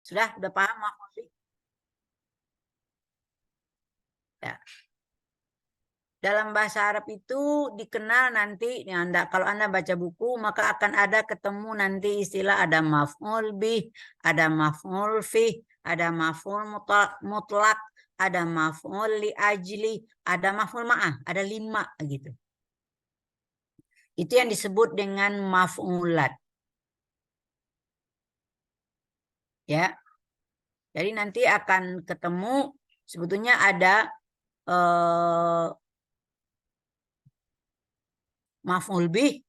Sudah paham maf'ul bih? Ya. Dalam bahasa Arab itu dikenal nanti, ya kalau Anda baca buku, maka akan ada ketemu nanti istilah ada maf'ul bih, ada maf'ul fih, ada maf'ul mutlak, ada maf'ul li ajli, ada maf'ul ma'ah, ada 5 gitu. Itu yang disebut dengan maf'ulat. Ya. Jadi nanti akan ketemu sebetulnya ada maf'ul bih,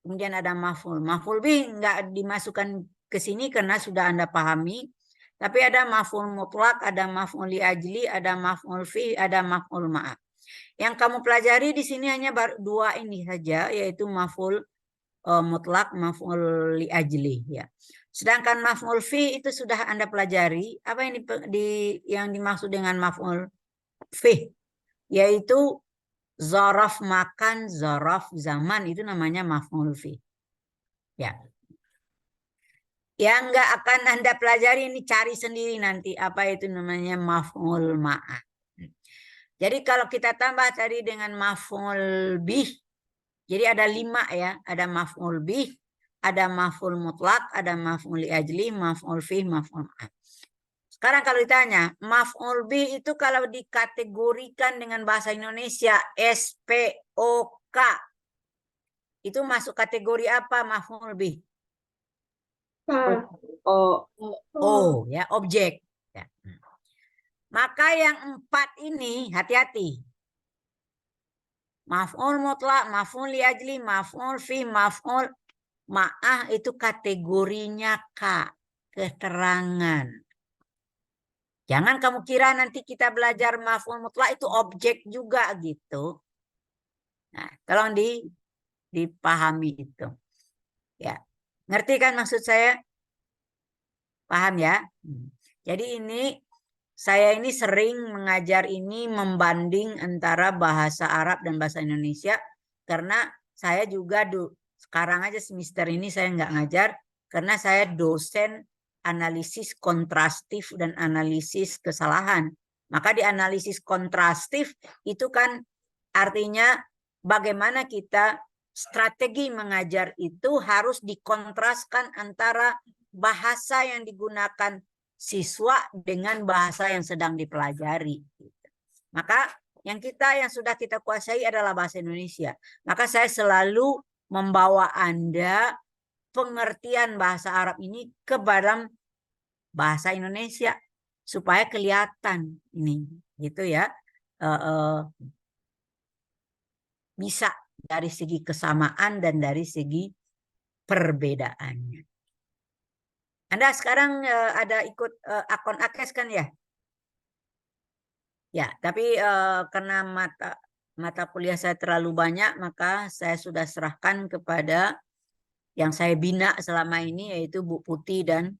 kemudian ada maf'ul. Maf'ul bih nggak dimasukkan ke sini karena sudah Anda pahami. Tapi ada maf'ul mutlak, ada maf'ul li ajli, ada maf'ul fi, ada maf'ul ma'ah. Yang kamu pelajari di sini hanya dua ini saja, yaitu maf'ul mutlak, maf'ul li ajli. Ya. Sedangkan maf'ul fi itu sudah Anda pelajari. Apa yang yang dimaksud dengan maf'ul fi? Yaitu zaraf makan, zaraf zaman, itu namanya maf'ul fi. Ya. Yang nggak akan Anda pelajari ini cari sendiri nanti apa itu namanya maf'ul ma'ah. Jadi kalau kita tambah tadi dengan maf'ul bih, jadi ada 5 ya, ada maf'ul bih, ada maf'ul mutlak, ada maf'ul li ajli, maf'ul fih, maf'ul ma'ah. Sekarang kalau ditanya, maf'ul bih itu kalau dikategorikan dengan bahasa Indonesia SPOK, itu masuk kategori apa maf'ul bih? Ya, objek. Ya. Maka yang 4 ini hati-hati. Maf'ul mutlak, maf'ul li ajli, maf'ul fi, maf'ul ma'ah itu kategorinya K, keterangan. Jangan kamu kira nanti kita belajar maf'ul mutlak itu objek juga gitu. Nah, tolong dipahami itu. Ya. Ngerti kan maksud saya? Paham ya? Jadi saya ini sering mengajar ini membanding antara bahasa Arab dan bahasa Indonesia karena saya juga sekarang aja semester ini saya nggak ngajar karena saya dosen analisis kontrastif dan analisis kesalahan. Maka di analisis kontrastif itu kan artinya bagaimana kita strategi mengajar itu harus dikontraskan antara bahasa yang digunakan siswa dengan bahasa yang sedang dipelajari. Maka yang sudah kita kuasai adalah bahasa Indonesia. Maka saya selalu membawa Anda pengertian bahasa Arab ini ke dalam bahasa Indonesia supaya kelihatan ini, gitu ya. Bisa dari segi kesamaan dan dari segi perbedaannya. Anda sekarang ada ikut akun AKES kan ya? Ya, tapi karena mata kuliah saya terlalu banyak, maka saya sudah serahkan kepada yang saya bina selama ini, yaitu Bu Putih dan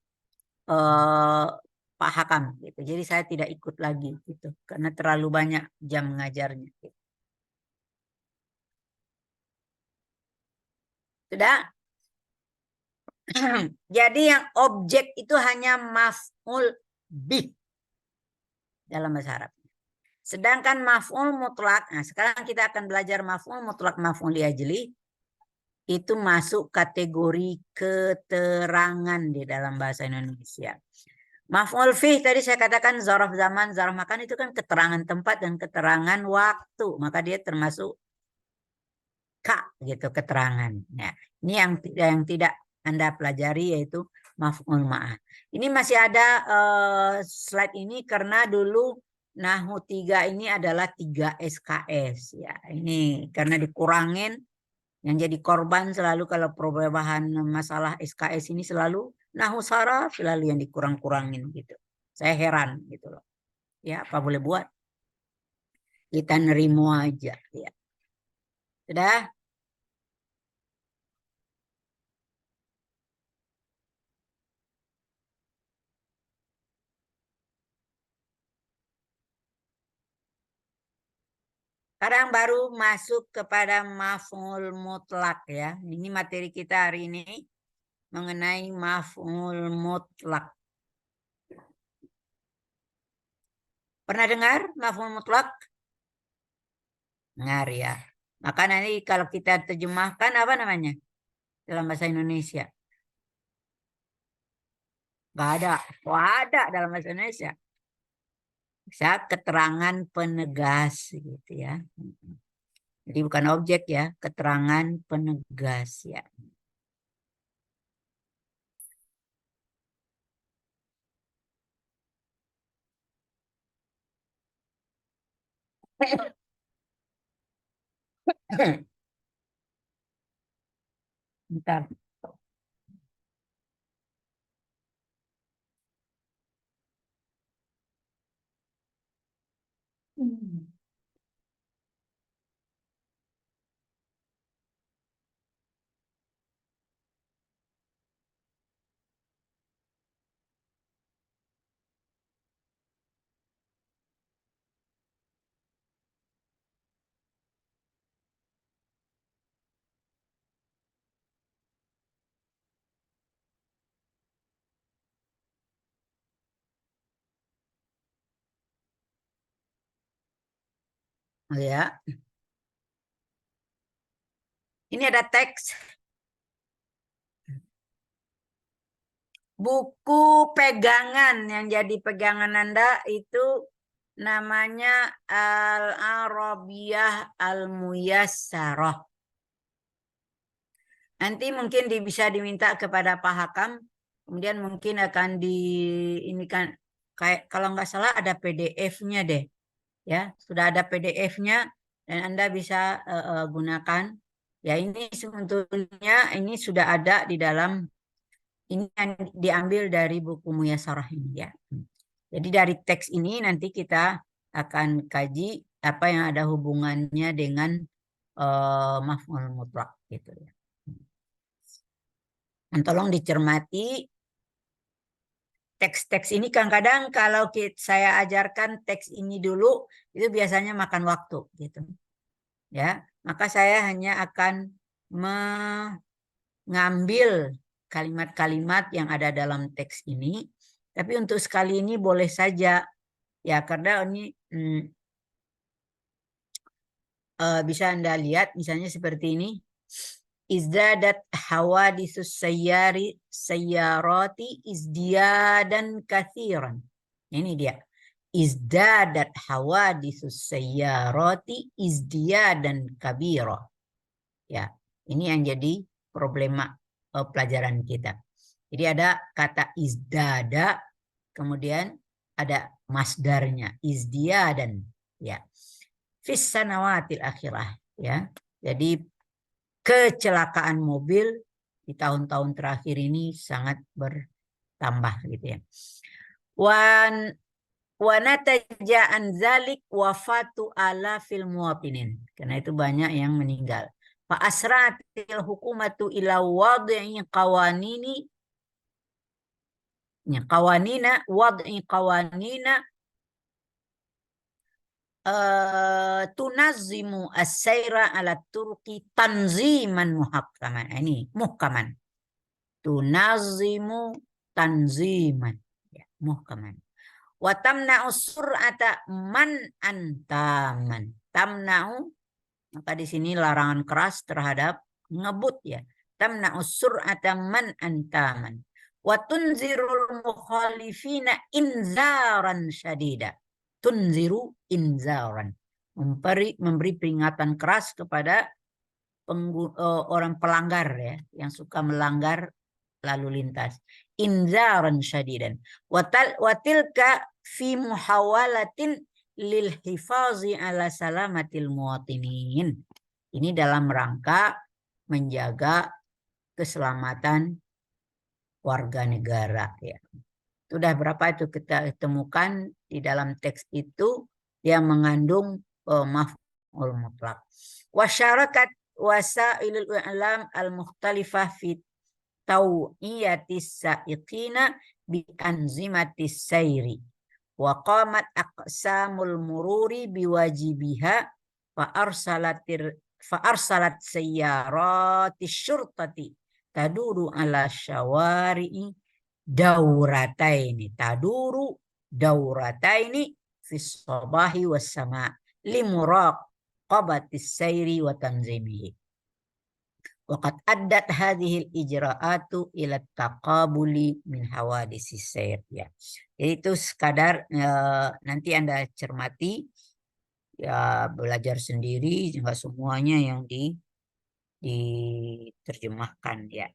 Pak Hakam. Gitu. Jadi saya tidak ikut lagi, gitu, karena terlalu banyak jam mengajarnya. Gitu. Sudah? Jadi yang objek itu hanya maf'ul bih dalam bahasa Arab. Sedangkan maf'ul mutlak, nah sekarang kita akan belajar maf'ul mutlak, maf'ul li ajli, itu masuk kategori keterangan di dalam bahasa Indonesia. Maf'ul fih tadi saya katakan zaraf zaman, zaraf makan itu kan keterangan tempat dan keterangan waktu, maka dia termasuk K gitu keterangan. Nah, ini yang tidak Anda pelajari yaitu maf'ul ma'ah. Ini masih ada slide ini karena dulu Nahwu 3 ini adalah 3 SKS ya. Ini karena dikurangin, yang jadi korban selalu kalau perubahan masalah SKS ini selalu Nahwu saraf selalu yang dikurang-kurangin gitu. Saya heran gitu loh. Ya, apa boleh buat? Kita nerimo aja ya. Sudah? Sekarang baru masuk kepada maf'ul mutlak ya. Ini materi kita hari ini mengenai maf'ul mutlak. Pernah dengar maf'ul mutlak? Dengar ya. Maka nanti kalau kita terjemahkan apa namanya dalam bahasa Indonesia? Gak ada. Oh, ada dalam bahasa Indonesia. Bisa keterangan penegas gitu ya. Jadi bukan objek ya, keterangan penegas ya. Bentar. Oh ya, ini ada teks buku pegangan yang jadi pegangan Anda itu namanya Al-Arabiyah Al-Muyassarah. Nanti mungkin bisa diminta kepada Pak Hakam, kemudian mungkin akan di ini kan kayak kalau nggak salah ada PDF-nya deh, ya sudah ada PDF-nya dan Anda bisa gunakan. Ya ini sebetulnya ini sudah ada di dalam ini yang diambil dari buku Muyasarah ini ya. Jadi dari teks ini nanti kita akan kaji apa yang ada hubungannya dengan maf'ul mutlak gitu ya. Dan tolong dicermati teks-teks ini kadang-kadang kalau saya ajarkan teks ini dulu itu biasanya makan waktu gitu. Ya, maka saya hanya akan mengambil kalimat-kalimat yang ada dalam teks ini. Tapi untuk sekali ini boleh saja ya karena ini bisa Anda lihat misalnya seperti ini. Izdadat hawadisus sayyarati izdiadan kathiran. Ini dia. Izdadat hawadisus sayyarati izdiadan kabira. Ya, ini yang jadi problema pelajaran kita. Jadi ada kata izdada, kemudian ada masdarnya izdiadan. Ya, fis sanawatil akhirah. Ya, jadi kecelakaan mobil di tahun-tahun terakhir ini sangat bertambah gitu ya. Wa nataja an zalik wafatu ala fil muwatinin. Karena itu banyak yang meninggal. Fa asratil hukumatu ila wad'i qawanini qawanina wad'i qawanina tunazzimu as-sayra ala turqi tanziman muhakkaman. Ini muhkaman. Tunazzimu tanziman. Ya, muhkaman. Wa tamna'u sur'ata man antaman. Tamna'u, maka di sini larangan keras terhadap ngebut ya. Tamna'u sur'ata man antaman. Wa tunzirul mukhalifina inzaran syadida. Tunziru inzaran. Memberi peringatan keras kepada orang pelanggar ya, yang suka melanggar lalu lintas. Inzaran syadidan. Watilka fi muhawalatin lil hifazi ala salamatil muwatinin. Ini dalam rangka menjaga keselamatan warga negara ya. Sudah berapa itu kita temukan di dalam teks itu yang mengandung maf'ul mutlak. Wasyarakat wasailul i'lam al-mukhtalifah fi tau'iyatis sa'iqina bi anzimatis sayri wa qamat aqsamul mururi biwajibiha fa arsalat sayyaratis syurtati taduru ala syawari'i daurataini taduru daurataini fis sabahi was sama limuraqabatis sayri wa tanzimihi. Waqad addat hadhil ijra'atu ila taqabuli min hawadisis sayr. Ya. Jadi itu sekadar nanti Anda cermati, ya belajar sendiri, nggak semuanya yang diterjemahkan ya.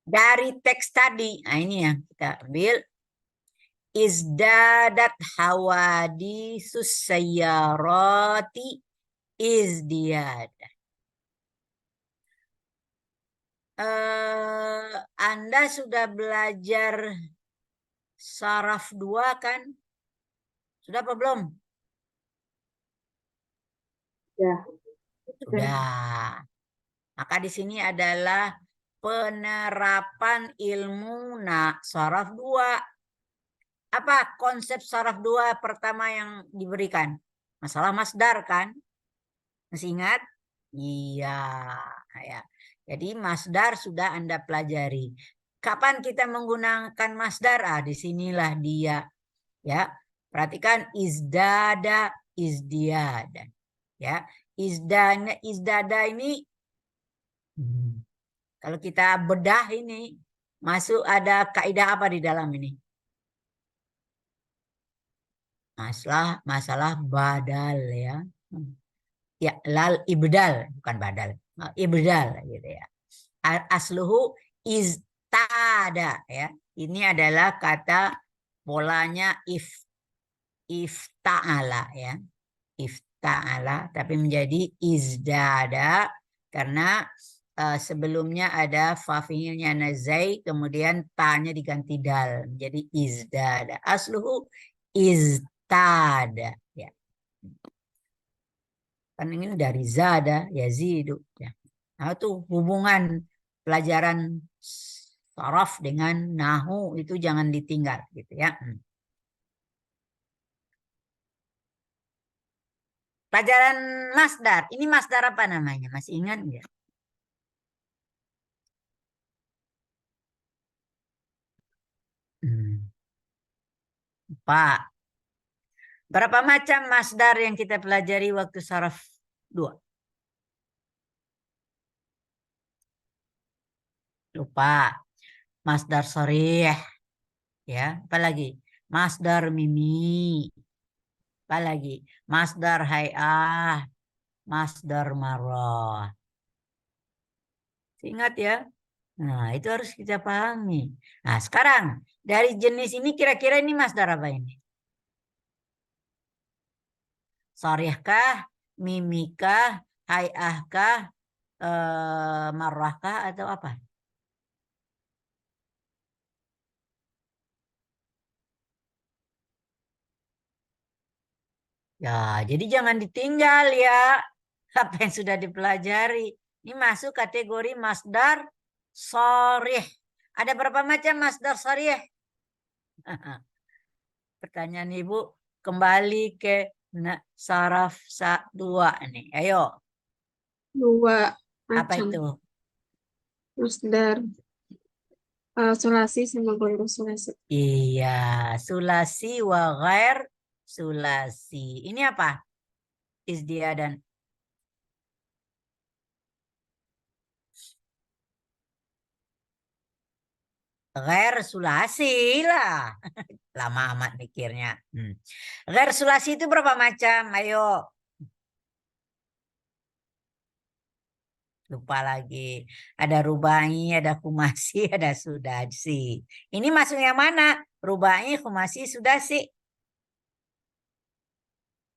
Dari teks tadi, nah ini yang kita ambil. Izdadat hawadisus sayyarati izdiyad. Anda sudah belajar saraf 2 kan? Sudah apa belum? Ya. Sudah. Maka di sini adalah penerapan ilmu saraf 2. Apa konsep saraf 2 pertama yang diberikan? Masalah masdar kan? Masih ingat? Iya. Ya. Jadi masdar sudah Anda pelajari. Kapan kita menggunakan masdar? Disinilah dia. Ya, perhatikan izdada, izdiyada. Ya, izdada ini kalau kita bedah ini masuk ada kaidah apa di dalam ini? Masalah badal ya. Ya, lal ibdal bukan badal. Ibdal gitu ya. Asluhu istada ya. Ini adalah kata polanya ifta'ala ya. Ifta'ala tapi menjadi izdada karena sebelumnya ada fa fi'ilnya nazai kemudian ta'nya diganti dal menjadi izdada. Asluhu iztada ya. Kan ini dari zada yazidu ya. Nah, itu hubungan pelajaran saraf dengan nahu itu jangan ditinggal gitu ya. Pelajaran masdar. Ini masdar apa namanya? Masih ingat nggak? Pak. Berapa macam masdar yang kita pelajari waktu saraf 2? Lupa. Masdar sharih. Ya, apalagi? Masdar mimi. Apalagi? Masdar hay'ah. Masdar marah. Ingat ya? Nah, itu harus kita pahami. Nah, sekarang dari jenis ini kira-kira ini masdar apa ini? Sharihkah, mimikah, hay'ahkah, marahkah atau apa? Ya, jadi jangan ditinggal ya apa yang sudah dipelajari. Ini masuk kategori masdar sharih. Ada berapa macam masdar sharih? Pertanyaan Ibu kembali ke saraf 2 nih. Ayo. 2 Apa macam itu? masdar sulasi sama ghairu sulasi. Iya, sulasi wa ghair sulasi. Ini apa? Izdiadan. Ghair sulasi lah. Lama amat mikirnya. Ghair sulasi itu berapa macam? Ayo. Lupa lagi. Ada rubai, ada khumasi, ada sudasi. Ini masuk yang mana? Rubai, khumasi, sudasi.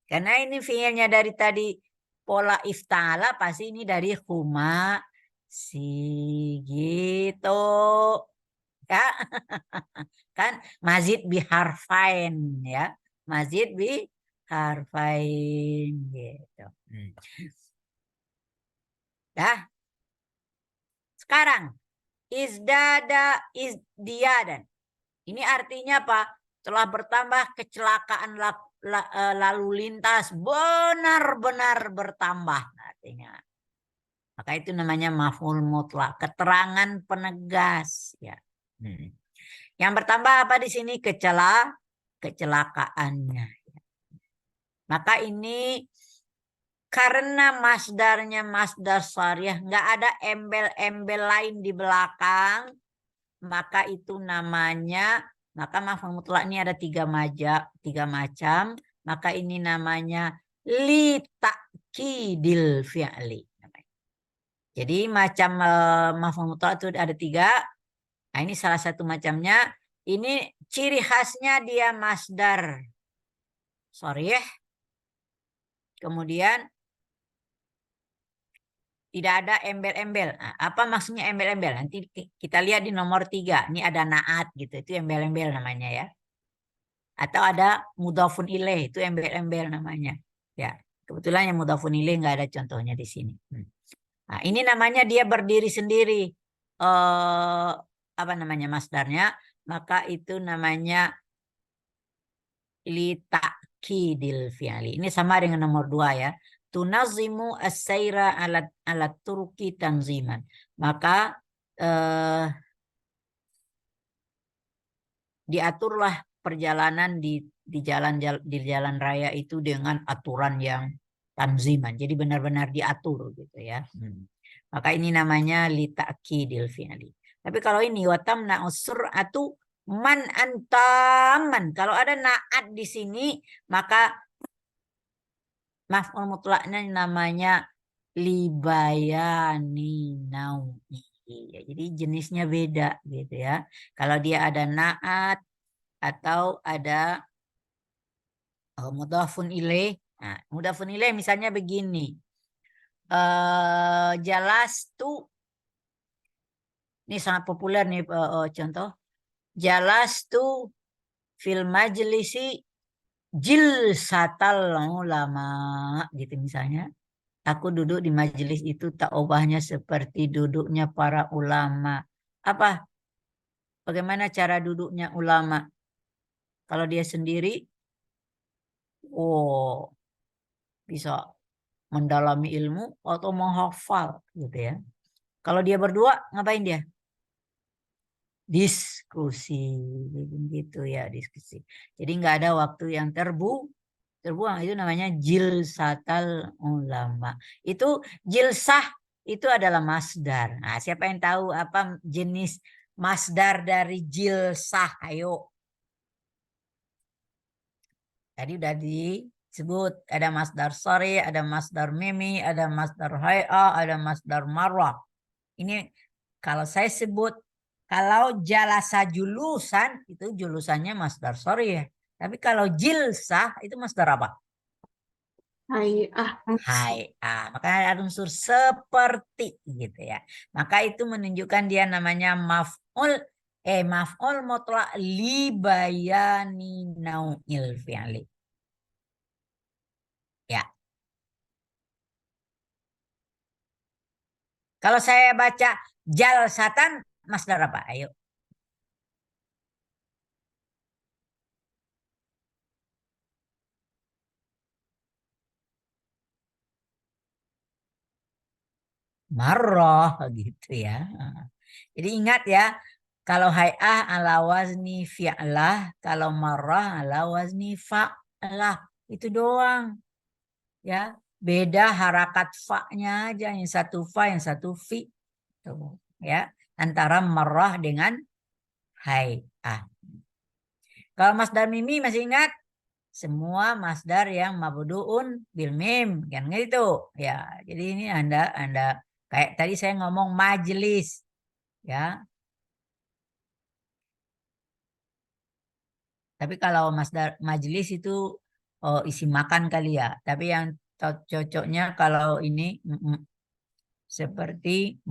Karena ini fiilnya dari tadi pola iftala pasti ini dari khumasi gitu. Ya. Kan mazid biharfain ya. Mazid biharfain gitu. Dah. Sekarang izdada izdiadan. Ini artinya apa? Telah bertambah kecelakaan lalu lintas benar-benar bertambah artinya. Maka itu namanya maf'ul mutlak, keterangan penegas ya. Yang bertambah apa di sini? Kecelakaannya. Maka ini karena masdarnya masdar syariah, nggak ada embel-embel lain di belakang, maka itu namanya, maka maf'ul mutlak ini ada tiga macam, maka ini namanya li ta'kidil fi'li. Jadi macam maf'ul mutlak itu ada tiga. Nah, ini salah satu macamnya. Ini ciri khasnya dia masdar syariah. Kemudian tidak ada embel-embel. Nah, apa maksudnya embel-embel? Nanti kita lihat di nomor 3. Ini ada naat gitu. Itu embel-embel namanya ya. Atau ada mudhafun ilaih. Itu embel-embel namanya. Ya, kebetulan yang mudhafun ilaih nggak ada contohnya di sini. Nah, ini namanya dia berdiri sendiri. Apa namanya masdarnya? Maka itu namanya li ta'kidil fi'li. Ini sama dengan nomor 2 ya. Tunazimu as-sayra alat turki tanziman. Maka diaturlah perjalanan di jalan raya itu dengan aturan yang tanziman. Jadi benar-benar diatur gitu ya. Maka ini namanya li ta'kidil fi'li. Tapi kalau ini watamna sur'atu man antaman. Kalau ada naat di sini maka maf'ul mutlaknya namanya libayani nau'i. Ya, jadi jenisnya beda gitu ya. Kalau dia ada naat atau ada mudhafun ilaih. Nah, mudhafun ilaih misalnya begini. Jalastu, ini sangat populer nih contoh. Jalastu fil majlisi jilsatal ulama gitu misalnya. Aku duduk di majelis itu tak ubahnya seperti duduknya para ulama. Apa? Bagaimana cara duduknya ulama? Kalau dia sendiri, oh bisa mendalami ilmu atau menghafal gitu ya. Kalau dia berdua, ngapain dia? Diskusi gitu ya, diskusi. Jadi nggak ada waktu yang terbuang, itu namanya jilsatal ulama. Itu jilsah itu adalah masdar. Nah, siapa yang tahu apa jenis masdar dari jilsah? Ayo. Tadi udah disebut ada masdar sori, ada masdar mimi, ada masdar hay'a, ada masdar marwah. Ini kalau saya sebut kalau jalasa julusan itu julusannya masdar sori ya. Tapi kalau jilsah itu masdar apa? Hai, Hai, maka ada unsur seperti gitu ya. Maka itu menunjukkan dia namanya maf'ul mutlak li bayani nau'il fi'li. Ya. Kalau saya baca jalsatan masdar apa? Ayo. Marroh gitu ya. Jadi ingat ya, kalau hay'ah ala wazni fi'lah, kalau marrah ala wazni fa'lah. Itu doang. Ya, beda harakat fa-nya aja, yang satu fa, yang satu fi. Tuh, ya, antara marrah dengan hay'ah. Kalau masdar mimi masih ingat? Semua masdar yang mabdu'un bil mim kan gitu ya. Jadi ini Anda kayak tadi saya ngomong majelis ya. Tapi kalau masdar majelis itu isi makan kali ya. Tapi yang cocoknya kalau ini seperti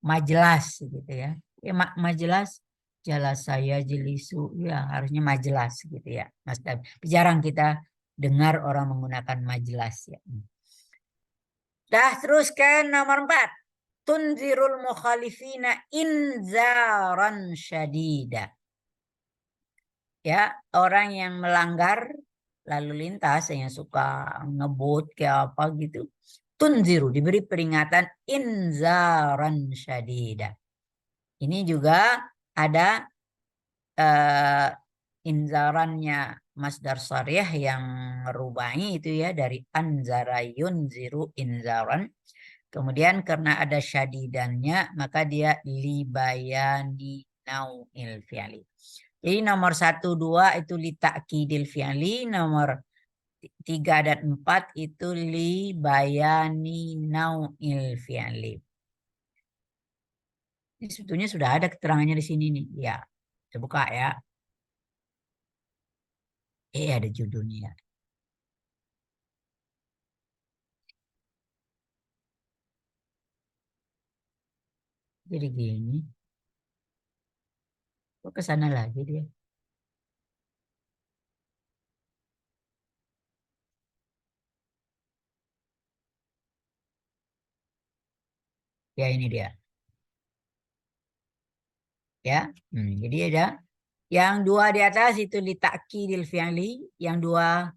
majelas gitu ya. Ya majelas jelas saya jelisu ya harusnya majelas gitu ya. Masdar. Jarang kita dengar orang menggunakan majelas ya. Dah terus ke nomor 4. Tunzirul mukhalifina inzaran syadida. Ya, orang yang melanggar lalu lintas yang suka ngebut kayak apa gitu. Tunziru diberi peringatan inzaran syadida. Ini juga ada inzarannya masdar sharih yang merubai itu ya dari anzara yunziru inzaran. Kemudian karena ada syadidannya maka dia libayani nau'il fi'li. Jadi nomor 1, 2 itu li ta'kidil fi'li, nomor 3 dan 4 itu li bayani nau'il fi'li. Ini sebetulnya sudah ada keterangannya di sini nih. Ya, saya buka ya. Ada judulnya. Jadi gini. Kok ke sana lagi dia? Ya ini dia. Ya. Jadi ada yang 2 di atas itu li ta'kidil fi'li, yang 2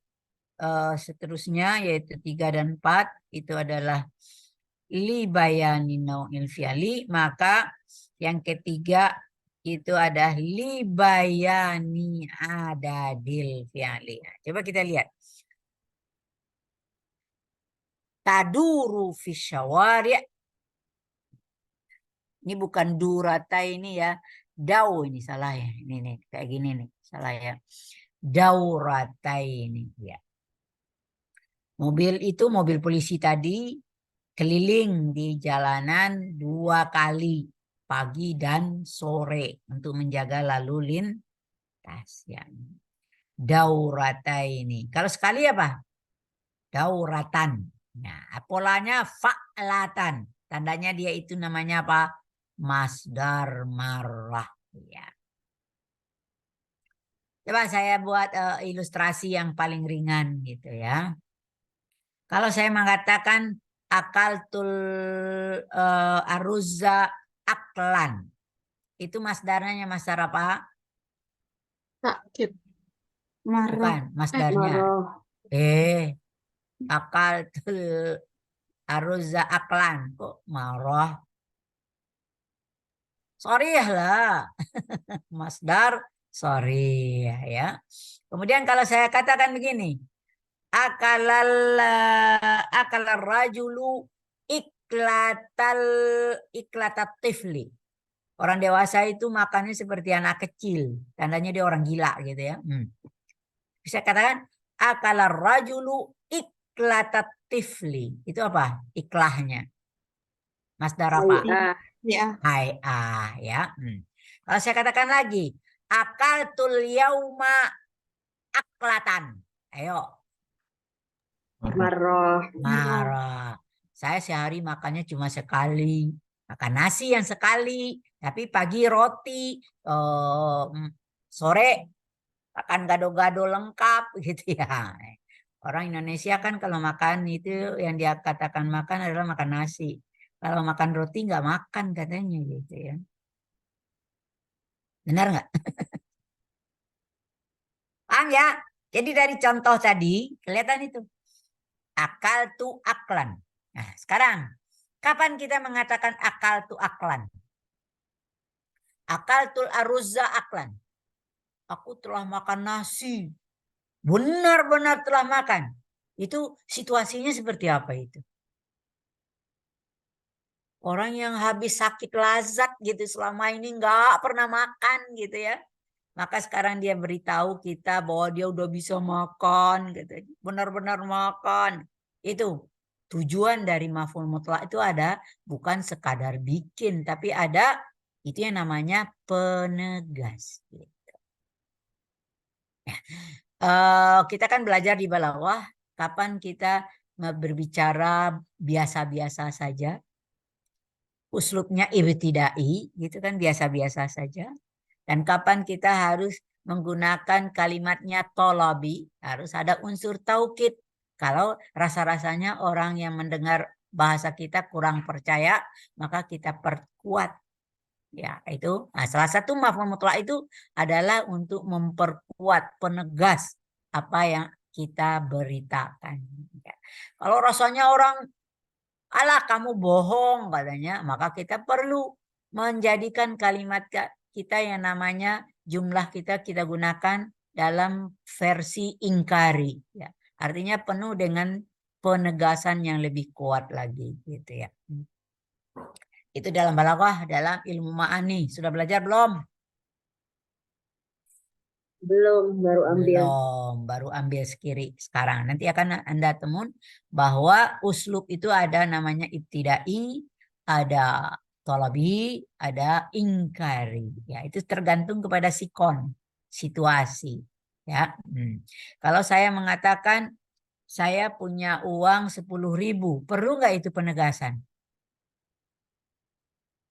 seterusnya yaitu 3 dan 4 itu adalah li bayani nau'il fi'li, maka yang ketiga itu ada li bayani adadil fi'li. Nah, coba kita lihat. Taduru fi syawari'. Ini bukan durata ini ya. Dau ini salah ya. Ini nih kayak gini nih. Salah ya. Daurata ini ya. Mobil itu mobil polisi tadi keliling di jalanan 2 kali pagi dan sore untuk menjaga lalu lintas ya. Daurata ini. Kalau sekali apa? Dauratan. Nah, polanya fa'latan. Tandanya dia itu namanya apa? Masdar marrah ya. Coba saya buat ilustrasi yang paling ringan gitu ya. Kalau saya mengatakan akaltul aruzza aklan. Itu masdarnya masdar apa? Takkit. Marah. Bukan, masdarnya. Marah. Akaltul aruzza aklan. Kok marah? Sorry lah. Masdar sorry ya. Kemudian kalau saya katakan begini. Akalar rajulu iklatat tifli. Orang dewasa itu makannya seperti anak kecil. Tandanya dia orang gila gitu ya. Bisa katakan akalar rajulu iklatat tifli. Itu apa? Iklahnya. Masdar apa? Ya. Ya. Kalau saya katakan lagi, akaltul yauma aklatan. Ayo. Marah. Saya sehari makannya cuma sekali. Makan nasi yang sekali. Tapi pagi roti. Sore makan gado-gado lengkap gitu ya. Orang Indonesia kan kalau makan itu yang dia katakan makan adalah makan nasi. Kalau makan roti nggak makan katanya gitu ya. Benar nggak? Paham ya? Jadi dari contoh tadi kelihatan itu. Akal tu aklan. Nah, sekarang kapan kita mengatakan akal tu aklan? Akal tul aruzza aklan. Aku telah makan nasi. Benar-benar telah makan. Itu situasinya seperti apa itu? Orang yang habis sakit lazat gitu selama ini nggak pernah makan gitu ya. Maka sekarang dia beritahu kita bahwa dia udah bisa makan gitu. Benar-benar makan. Itu tujuan dari maf'ul mutlak itu ada bukan sekadar bikin, tapi ada itu yang namanya penegas. Gitu. Kita kan belajar di bawah kapan kita berbicara biasa-biasa saja. Uslubnya ibtidai, gitu kan biasa-biasa saja. Dan kapan kita harus menggunakan kalimatnya tolabi, harus ada unsur taukid. Kalau rasa-rasanya orang yang mendengar bahasa kita kurang percaya, maka kita perkuat. Ya, itu. Nah, salah satu maf'ul mutlak itu adalah untuk memperkuat, penegas apa yang kita beritakan. Ya. Kalau rasanya orang alah kamu bohong katanya, maka kita perlu menjadikan kalimat kita yang namanya jumlah kita gunakan dalam versi ingkari. Ya. Artinya penuh dengan penegasan yang lebih kuat lagi gitu ya. Itu dalam balaghah, dalam ilmu ma'ani. Sudah belajar belum? Belum, baru ambil. Belum, baru ambil sekiri sekarang. Nanti akan Anda temun bahwa uslub itu ada namanya ibtidai, ada tolabi, ada ingkari. Ya, itu tergantung kepada sikon, situasi. Ya, Kalau saya mengatakan saya punya uang 10.000, perlu nggak itu penegasan?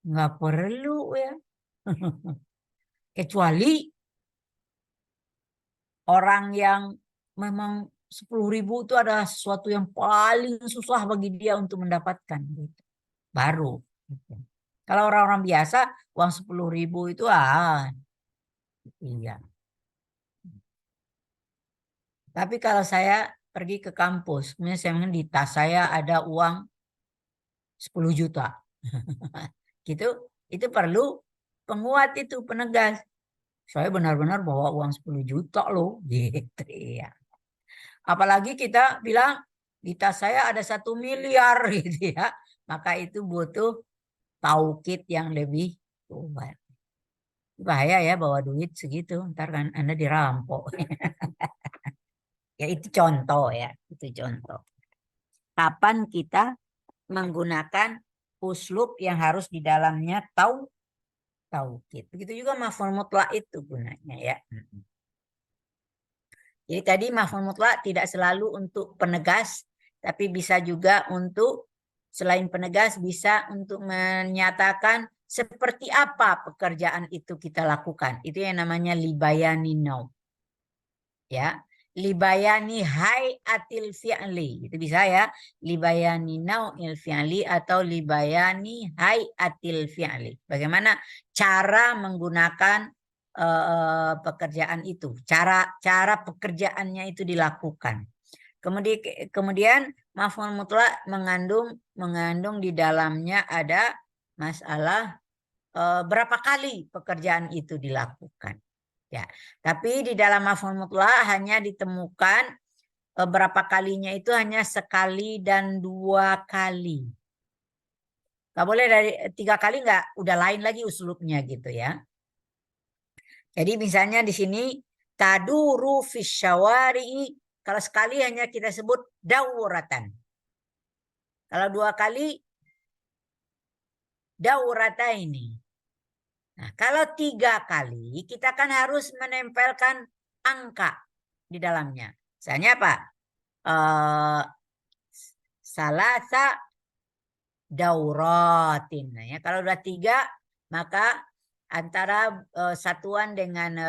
Nggak perlu ya. Kecuali orang yang memang 10.000 itu adalah sesuatu yang paling susah bagi dia untuk mendapatkan gitu. Baru gitu. Kalau orang-orang biasa uang 10.000 itu iya. Tapi kalau saya pergi ke kampus, misalnya di tas saya ada uang 10 juta. Gitu, itu perlu penguat itu penegas. Saya benar-benar bawa uang 10 juta loh, gitu ya. Apalagi kita bilang di tas saya ada 1 miliar gitu ya. Maka itu butuh taukid yang lebih kuat. Bahaya ya bawa duit segitu. Ntar kan Anda dirampok. Ya itu contoh ya. Itu contoh. Kapan kita menggunakan uslub yang harus di dalamnya taukid. Begitu juga maf'ul mutlak itu gunanya ya. Jadi tadi maf'ul mutlak tidak selalu untuk penegas, tapi bisa juga untuk selain penegas bisa untuk menyatakan seperti apa pekerjaan itu kita lakukan. Itu yang namanya libayani now. Ya, libayani hayatil fi'li. Itu bisa ya, libayani nau'il fi'li atau libayani hayatil fi'li. Bagaimana cara menggunakan pekerjaan itu, cara pekerjaannya itu dilakukan. Kemudian maf'ul mutlak mengandung di dalamnya ada masalah berapa kali pekerjaan itu dilakukan. Ya, tapi di dalam maf'ul mutlak hanya ditemukan berapa kalinya itu hanya sekali dan 2 kali. Gak boleh dari 3 kali, nggak, udah lain lagi uslubnya gitu ya. Jadi misalnya di sini taduru fisyawari, kalau sekali hanya kita sebut dauratan. Kalau 2 kali daurata ini. Nah, kalau 3 kali kita kan harus menempelkan angka di dalamnya. Misalnya apa? Salasa dauratin. Nah, ya, kalau udah 3 maka antara satuan dengan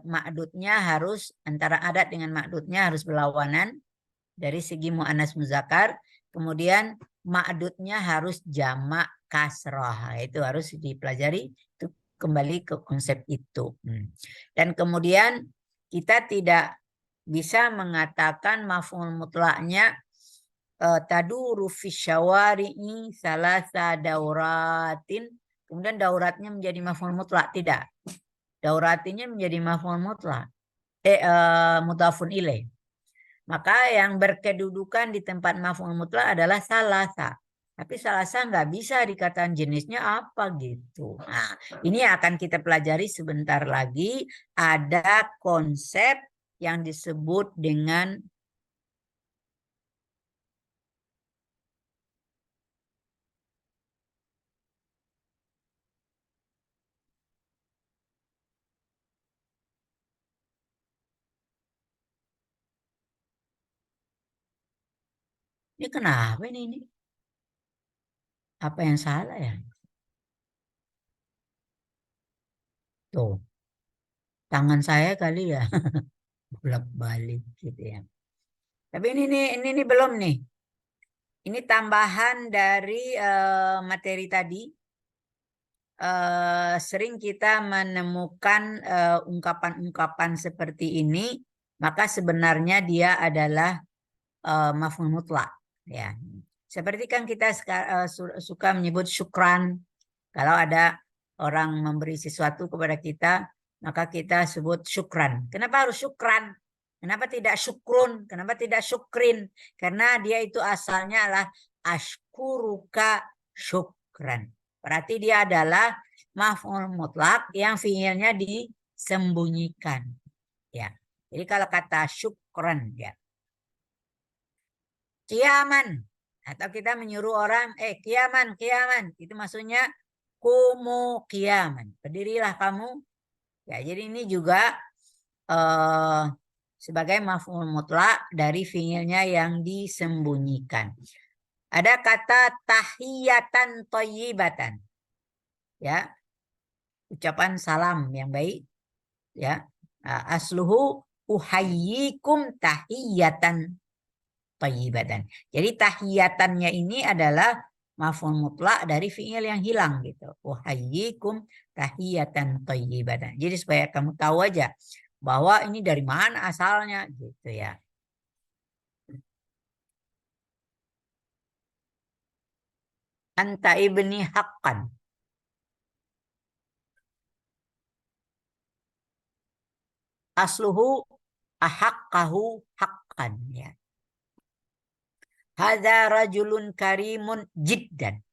ma'dudnya harus, antara adat dengan ma'dudnya harus berlawanan dari segi mu'annas muzakkar. Kemudian ma'dudnya harus jamak kasrah. Itu harus dipelajari, itu kembali ke konsep itu. Dan kemudian kita tidak bisa mengatakan maf'ul mutlaknya taduru fi syawari'i salasa dauratin, kemudian dauratnya menjadi maf'ul mutlak. Tidak, dauratinya menjadi maf'ul mutlak, mudhafun ilaih. Maka yang berkedudukan di tempat maf'ul mutlak adalah salasa. Tapi salasa nggak bisa dikatakan jenisnya apa gitu. Nah, ini akan kita pelajari sebentar lagi. Ada konsep yang disebut dengan ini kenapa ini? Apa yang salah ya? Tuh, tangan saya kali ya bolak-balik gitu ya. Tapi ini belum nih. Ini tambahan dari materi tadi. Sering kita menemukan ungkapan-ungkapan seperti ini, maka sebenarnya dia adalah maf'ul mutlak. Ya, seperti kan kita suka menyebut syukran. Kalau ada orang memberi sesuatu kepada kita, maka kita sebut syukran. Kenapa harus syukran? Kenapa tidak syukrun? Kenapa tidak syukrin? Karena dia itu asalnya adalah ashkuruka syukran. Berarti dia adalah maf'ul mutlak yang fiilnya disembunyikan. Ya. Jadi kalau kata syukran ya. Kiaman atau kita menyuruh orang kiaman, kiaman. Itu maksudnya kumu kiaman. Berdirilah kamu. Ya, jadi ini juga sebagai maf'ul mutlak dari fiilnya yang disembunyikan. Ada kata tahiyatan thayyibatan. Ya. Ucapan salam yang baik. Ya. Asluhu uhayyikum tahiyatan thayyibatan. Jadi tahiyatannya ini adalah maf'ul mutlak dari fiil yang hilang gitu. Uhayyikum tahiyatan thayyibatan. Jadi supaya kamu tahu aja bahwa ini dari mana asalnya gitu ya. Anta ibni haqqan. Asluhu ahaqqahu haqqan ya. Hadza rajulun karimun jiddan.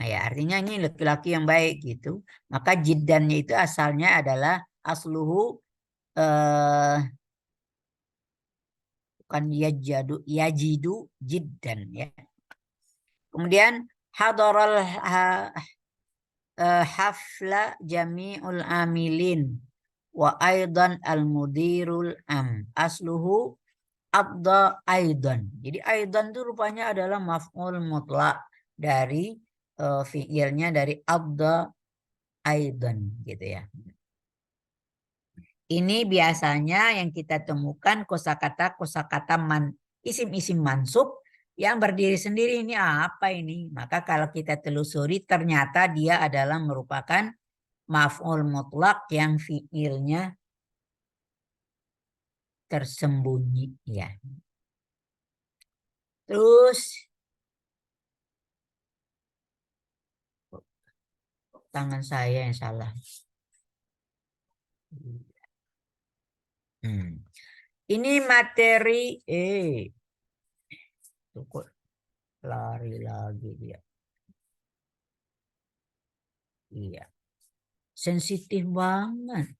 Nah, ya artinya ini laki-laki yang baik gitu. Maka jiddannya itu asalnya adalah asluhu bukan yajidu jiddan ya. Kemudian hadaral hafla jami'ul amilin wa aidan al mudirul am. Asluhu adda aidan. Jadi aidan itu rupanya adalah maf'ul mutlak dari fiilnya dari adda aidan gitu ya. Ini biasanya yang kita temukan kosakata isim-isim mansub yang berdiri sendiri. Ini apa ini? Maka kalau kita telusuri ternyata dia adalah merupakan maf'ul mutlak yang fiilnya tersembunyi ya. Terus tangan saya yang salah. Ini materi kok lari lagi dia. Iya. Sensitif banget.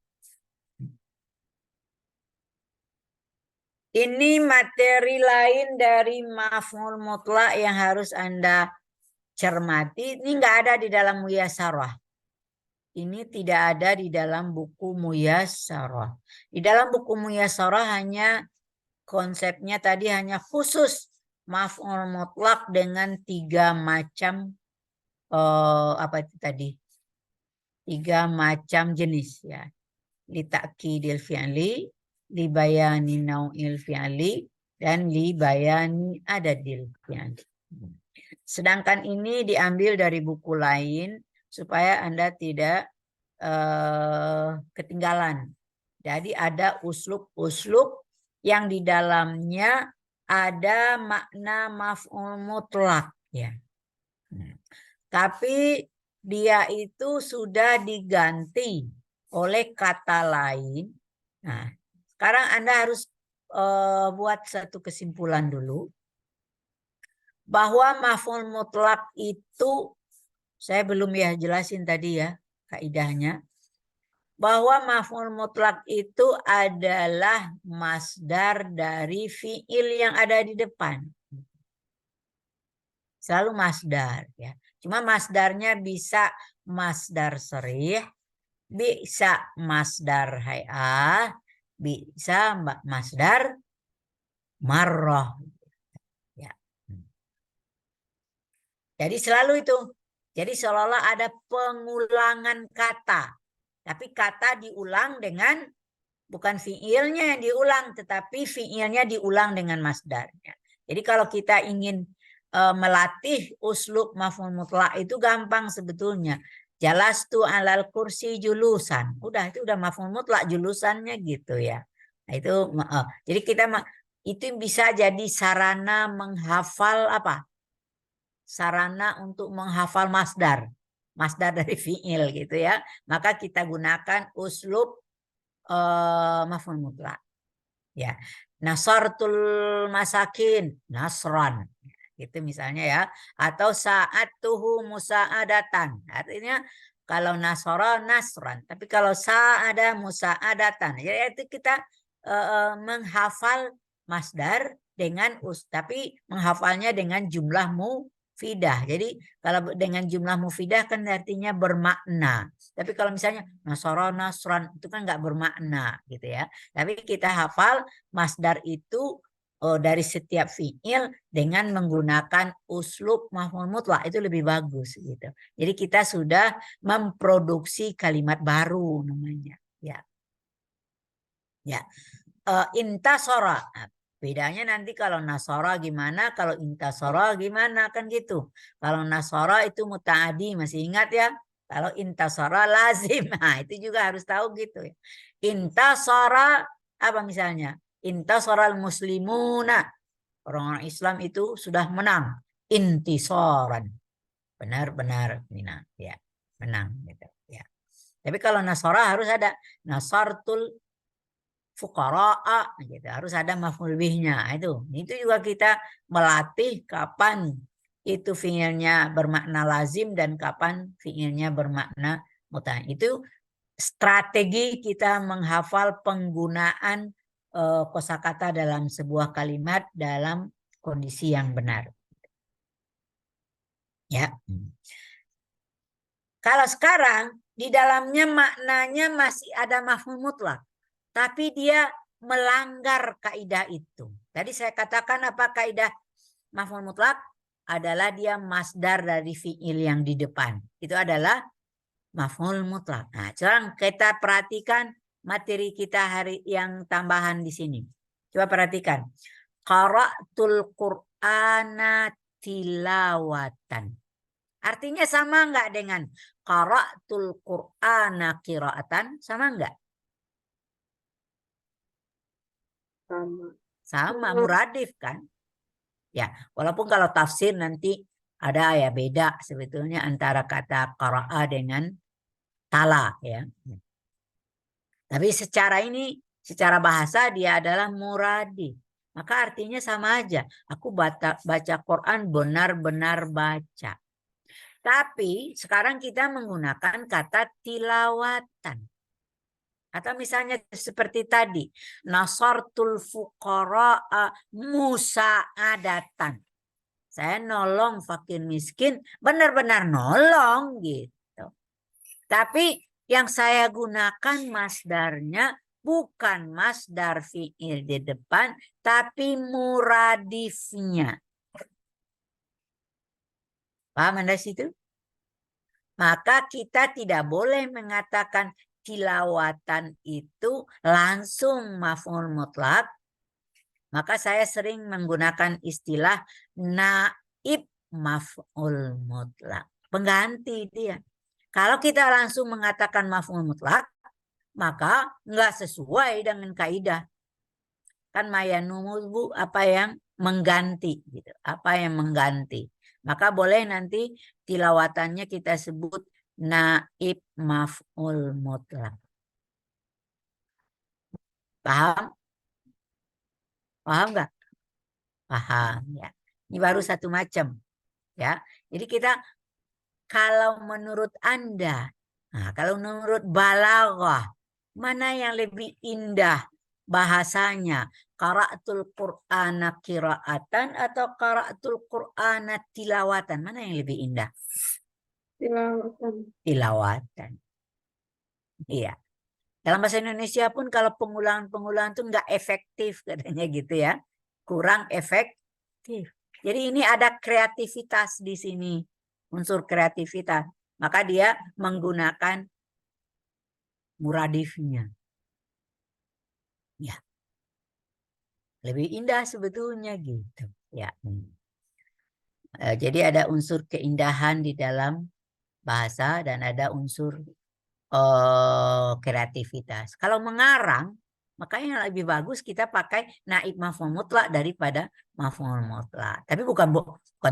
Ini materi lain dari maf'ul mutlak yang harus Anda cermati. Ini nggak ada di dalam Muyassarah. Ini tidak ada di dalam buku Muyassarah. Di dalam buku Muyassarah hanya konsepnya tadi hanya khusus maf'ul mutlak dengan 3 macam apa itu tadi? 3 macam jenis ya. Li ta'kidil fi'li, li bayani nau'il fi'li, dan li bayani adadil fi'li. Sedangkan ini diambil dari buku lain supaya Anda tidak ketinggalan. Jadi ada uslub-uslub yang di dalamnya ada makna maf'ul mutlak ya. Tapi dia itu sudah diganti oleh kata lain. Nah, sekarang Anda harus buat satu kesimpulan dulu bahwa maf'ul mutlak itu saya belum ya jelasin tadi ya kaidahnya bahwa maf'ul mutlak itu adalah masdar dari fiil yang ada di depan. Selalu masdar ya. Cuma masdarnya bisa masdar sharih, bisa masdar hay'ah, bisa masdar marrah. Ya. Jadi selalu itu. Jadi seolah-olah ada pengulangan kata. Tapi kata diulang dengan bukan fiilnya yang diulang, tetapi fiilnya diulang dengan masdarnya. Jadi kalau kita ingin melatih uslub maf'ul mutlak itu gampang sebetulnya. Jalastu alal kursi julusan. Udah itu udah maf'ul mutlak julusannya gitu ya. Nah, itu jadi kita itu bisa jadi sarana menghafal apa? Sarana untuk menghafal masdar. masdar dari fiil gitu ya. Maka kita gunakan uslub maf'ul mutlak. Ya. Nasartul masakin, nasran. Gitu misalnya ya. Atau sa'atuhu musa'adatan. Artinya kalau nasara nasran. Tapi kalau sa'ada musa'adatan. Jadi itu kita menghafal masdar dengan tapi menghafalnya dengan jumlah mufidah. Jadi kalau dengan jumlah mufidah kan artinya bermakna. Tapi kalau misalnya nasara nasran itu kan nggak bermakna gitu ya. Tapi kita hafal masdar itu dari setiap fiil dengan menggunakan uslub maf'ul mutlak itu lebih bagus gitu. Jadi kita sudah memproduksi kalimat baru namanya. Ya. Ya. Intasora. Nah, bedanya nanti kalau nasara gimana, kalau intasara gimana kan gitu. Kalau nasara itu mutaadi masih ingat ya. Kalau intasara lazim. Nah, itu juga harus tahu gitu ya. Intasara apa misalnya? Intasaral muslimuna. Orang-orang Islam itu sudah menang. Intisaran. Benar-benar menang. Ya, menang gitu. Ya. Tapi kalau nasara harus ada nasartul fuqara'a gitu. Harus ada maf'ul bihnya. Itu juga kita melatih kapan itu fiilnya bermakna lazim dan kapan fiilnya bermakna muta. Itu strategi kita menghafal penggunaan kosakata dalam sebuah kalimat dalam kondisi yang benar. Ya. Kalau sekarang di dalamnya maknanya masih ada maf'ul mutlak, tapi dia melanggar kaidah itu. Tadi saya katakan apa kaidah maf'ul mutlak? Adalah dia masdar dari fiil yang di depan. Itu adalah maf'ul mutlak. Nah, sekarang kita perhatikan materi kita hari yang tambahan di sini. Coba perhatikan. Qara'tul Qur'ana tilawatan. Artinya sama enggak dengan qara'tul Qur'ana qira'atan? Sama enggak? Sama. Sama, muradif kan? Ya, walaupun kalau tafsir nanti ada ya beda sebetulnya antara kata qara'a dengan tala ya. Tapi secara bahasa dia adalah muradif. Maka artinya sama aja. Aku baca Quran benar-benar baca. Tapi sekarang kita menggunakan kata tilawatan. Atau misalnya seperti tadi. Nasartul fuqara'a musa'adatan. Saya nolong fakir miskin. Benar-benar nolong gitu. Tapi yang saya gunakan masdarnya bukan masdar fi'il di depan, tapi muradifnya. Paham Anda situ? Maka kita tidak boleh mengatakan tilawatan itu langsung maf'ul mutlak. Maka saya sering menggunakan istilah naib maf'ul mutlak. Pengganti dia. Kalau kita langsung mengatakan maf'ul mutlak, maka nggak sesuai dengan kaidah. Kan mayanumubu apa yang mengganti gitu. Apa yang mengganti. Maka boleh nanti tilawatannya kita sebut naib maf'ul mutlak. Paham? Paham nggak? Paham ya. Ini baru satu macam ya. Jadi kita kalau menurut Anda, nah kalau menurut balaghah, mana yang lebih indah bahasanya? Qara'tul Qur'ana qira'atan atau qara'tul Qur'ana tilawatan? Mana yang lebih indah? Tilawatan. Tilawatan. Iya. Dalam bahasa Indonesia pun kalau pengulangan-pengulangan itu nggak efektif katanya gitu ya. Kurang efektif. Jadi ini ada kreativitas di sini. Unsur kreativitas. Maka dia menggunakan muradifnya. Ya. Lebih indah sebetulnya gitu. Ya. Jadi ada unsur keindahan di dalam bahasa dan ada unsur kreativitas. Kalau mengarang, makanya yang lebih bagus kita pakai naib maf'ul mutlak daripada maf'ul mutlak. Tapi bukan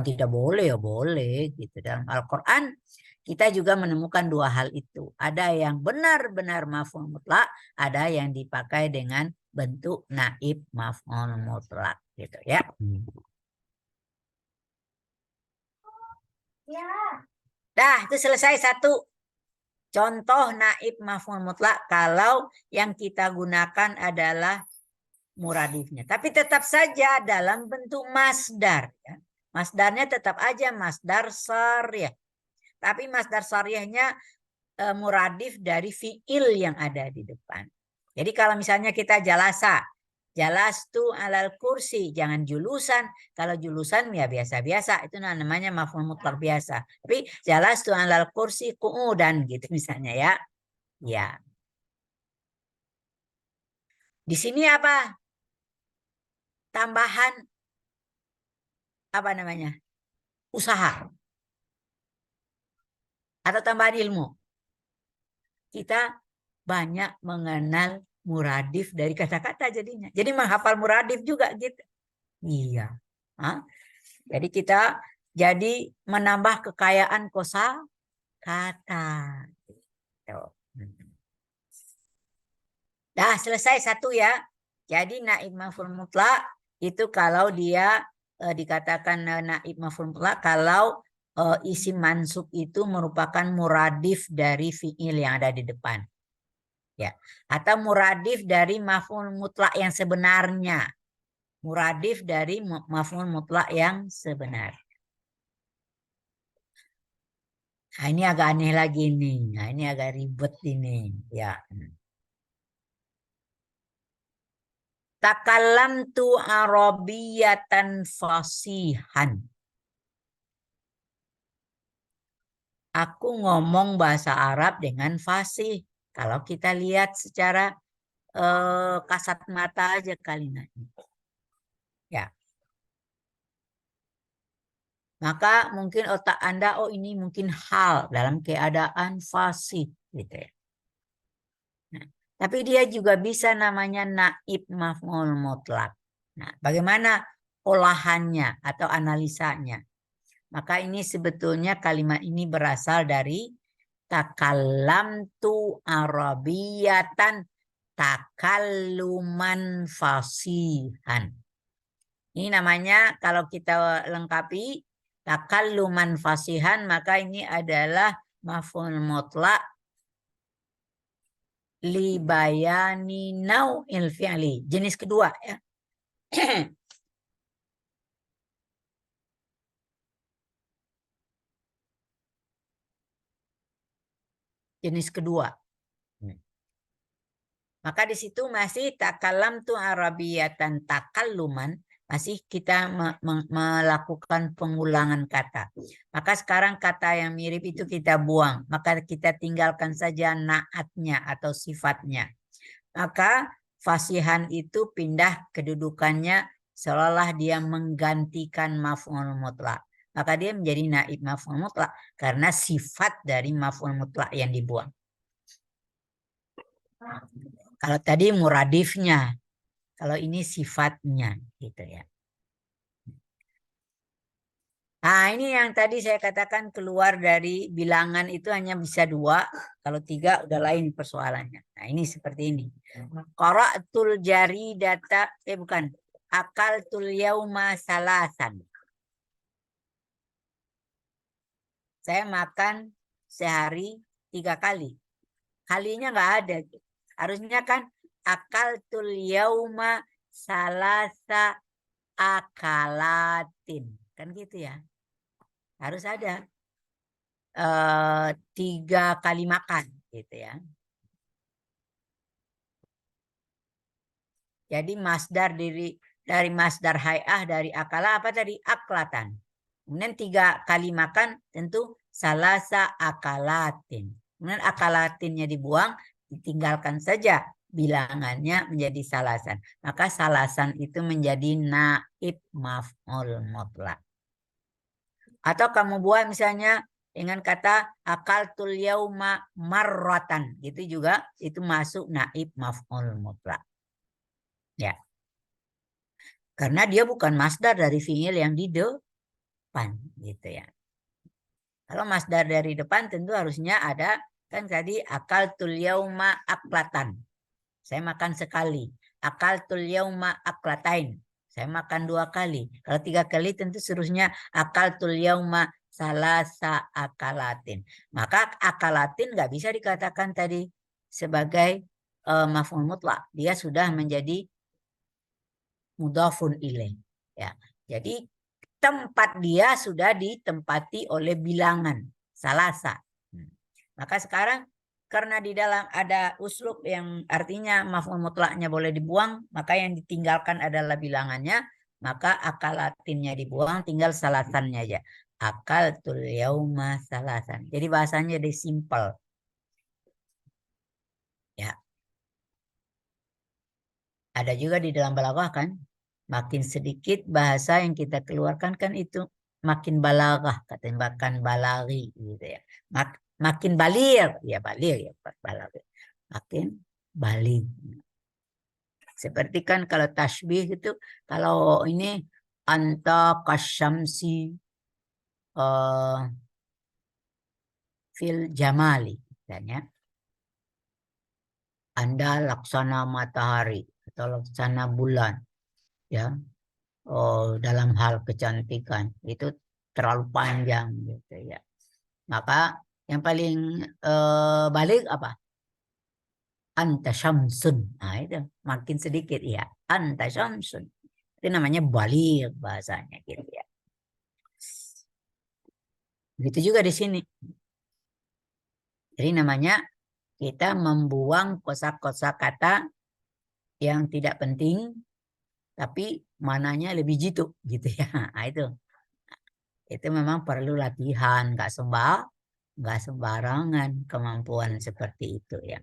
tidak boleh ya boleh gitu dalam Al-Qur'an kita juga menemukan dua hal itu. Ada yang benar-benar maf'ul mutlak, ada yang dipakai dengan bentuk naib maf'ul mutlak gitu ya. Dah, itu selesai satu. Contoh naib maf'ul mutlak kalau yang kita gunakan adalah muradifnya. Tapi tetap saja dalam bentuk masdar. Ya. Masdarnya tetap aja masdar syarih. Tapi masdar syarihnya muradif dari fiil yang ada di depan. Jadi kalau misalnya kita jalasa, jalastu alal kursi, jangan julusan. Kalau julusan ya biasa-biasa, itu namanya maf'ul mutlak biasa. Tapi jalastu alal kursi qu'udan gitu misalnya ya. Ya. Di sini apa? Tambahan apa namanya? Usaha atau tambahan ilmu. Kita banyak mengenal muradif dari kata-kata jadinya. Jadi menghafal muradif juga gitu. Iya. Hah? Jadi kita jadi menambah kekayaan kosa kata. Dah selesai satu ya. Jadi naib maf'ul mutlak itu kalau dia dikatakan naib maf'ul mutlak kalau isim mansub itu merupakan muradif dari fiil yang ada di depan. Ya. Atau muradif dari maf'ul mutlak yang sebenarnya. Muradif dari maf'ul mutlak yang sebenar. Nah, ini agak aneh lagi nih. Nah, ini agak ribet ini. Ya. Takallamtu arabiyatan fasihan. Aku ngomong bahasa Arab dengan fasih. Kalau kita lihat secara kasat mata aja kalimatnya. Ya. Maka mungkin otak Anda, oh ini mungkin hal dalam keadaan fasih. Gitu ya. Nah, tapi dia juga bisa namanya naib maf'ul mutlak. Nah, bagaimana olahannya atau analisanya? Maka ini sebetulnya kalimat ini berasal dari takallamtu arabiyatan takalluman fasihan. Ini namanya kalau kita lengkapi takalluman fasihan maka ini adalah maf'ul mutlak li bayani nau'il fi'li. Jenis kedua ya. Jenis kedua. Maka di situ masih takallamtu arabiyatan takalluman, masih kita melakukan pengulangan kata. Maka sekarang kata yang mirip itu kita buang, maka kita tinggalkan saja naatnya atau sifatnya. Maka fasihan itu pindah kedudukannya seolah dia menggantikan maf'ul mutlak. Maka dia menjadi naib maf'ul mutlak karena sifat dari maf'ul mutlak yang dibuang. Kalau tadi muradifnya, kalau ini sifatnya gitu ya. Nah ini yang tadi saya katakan keluar dari bilangan itu hanya bisa 2. Kalau 3 udah lain persoalannya. Nah ini seperti ini. Qara'tul jaridata, bukan. Akaltul yauma salasan. Saya makan sehari 3 kali. Kalinya nggak ada. Harusnya kan akaltul yauma salasa akalatin. Kan gitu ya. Harus ada 3 kali makan gitu ya. Jadi masdar dari masdar hayah dari akala apa tadi? Aklatan. Kemudian 3 kali makan tentu salasa akalatin. Kemudian akalatinnya dibuang, ditinggalkan saja bilangannya menjadi salasan. Maka salasan itu menjadi naib maf'ul mutlak. Atau kamu buat misalnya dengan kata akaltul yauma marratan, gitu juga itu masuk naib maf'ul mutlak. Ya. Karena dia bukan masdar dari fiil yang di depan gitu ya. Kalau masdar dari depan tentu harusnya ada, kan tadi akaltul yauma aklatan. Saya makan sekali. Akaltul yauma aklatain. Saya makan 2 kali. Kalau 3 kali tentu seterusnya akaltul yauma salasa akalatin. Maka akalatin nggak bisa dikatakan tadi sebagai maf'ul mutlak. Dia sudah menjadi mudhafun ilaih. Ya. Jadi tempat dia sudah ditempati oleh bilangan salasa. Maka sekarang karena di dalam ada uslub yang artinya maf'ul mutlaknya boleh dibuang, maka yang ditinggalkan adalah bilangannya, maka akalatinnya dibuang, tinggal salasannya aja. Akaltul yauma salasan. Jadi bahasanya jadi simple. Ya. Ada juga di dalam balaghah kan, makin sedikit bahasa yang kita keluarkan kan itu makin balaghah, katanya bahkan balaghi gitu ya. Makin balir, ya balir ya balir. Makin balir. Seperti kan kalau tasbih itu, kalau ini anta kasyamsi fil jamali, misalnya. Anda laksana matahari atau laksana bulan, ya. Dalam hal kecantikan itu terlalu panjang gitu ya. Maka yang paling balik apa? Anta syamsun. Nah itu makin sedikit ya. Anta syamsun. Itu namanya balik bahasanya gitu ya. Begitu juga di sini. Jadi namanya kita membuang kosa-kosa kata yang tidak penting tapi mananya lebih jitu gitu ya. Nah, itu memang perlu latihan, nggak sembarangan kemampuan seperti itu ya.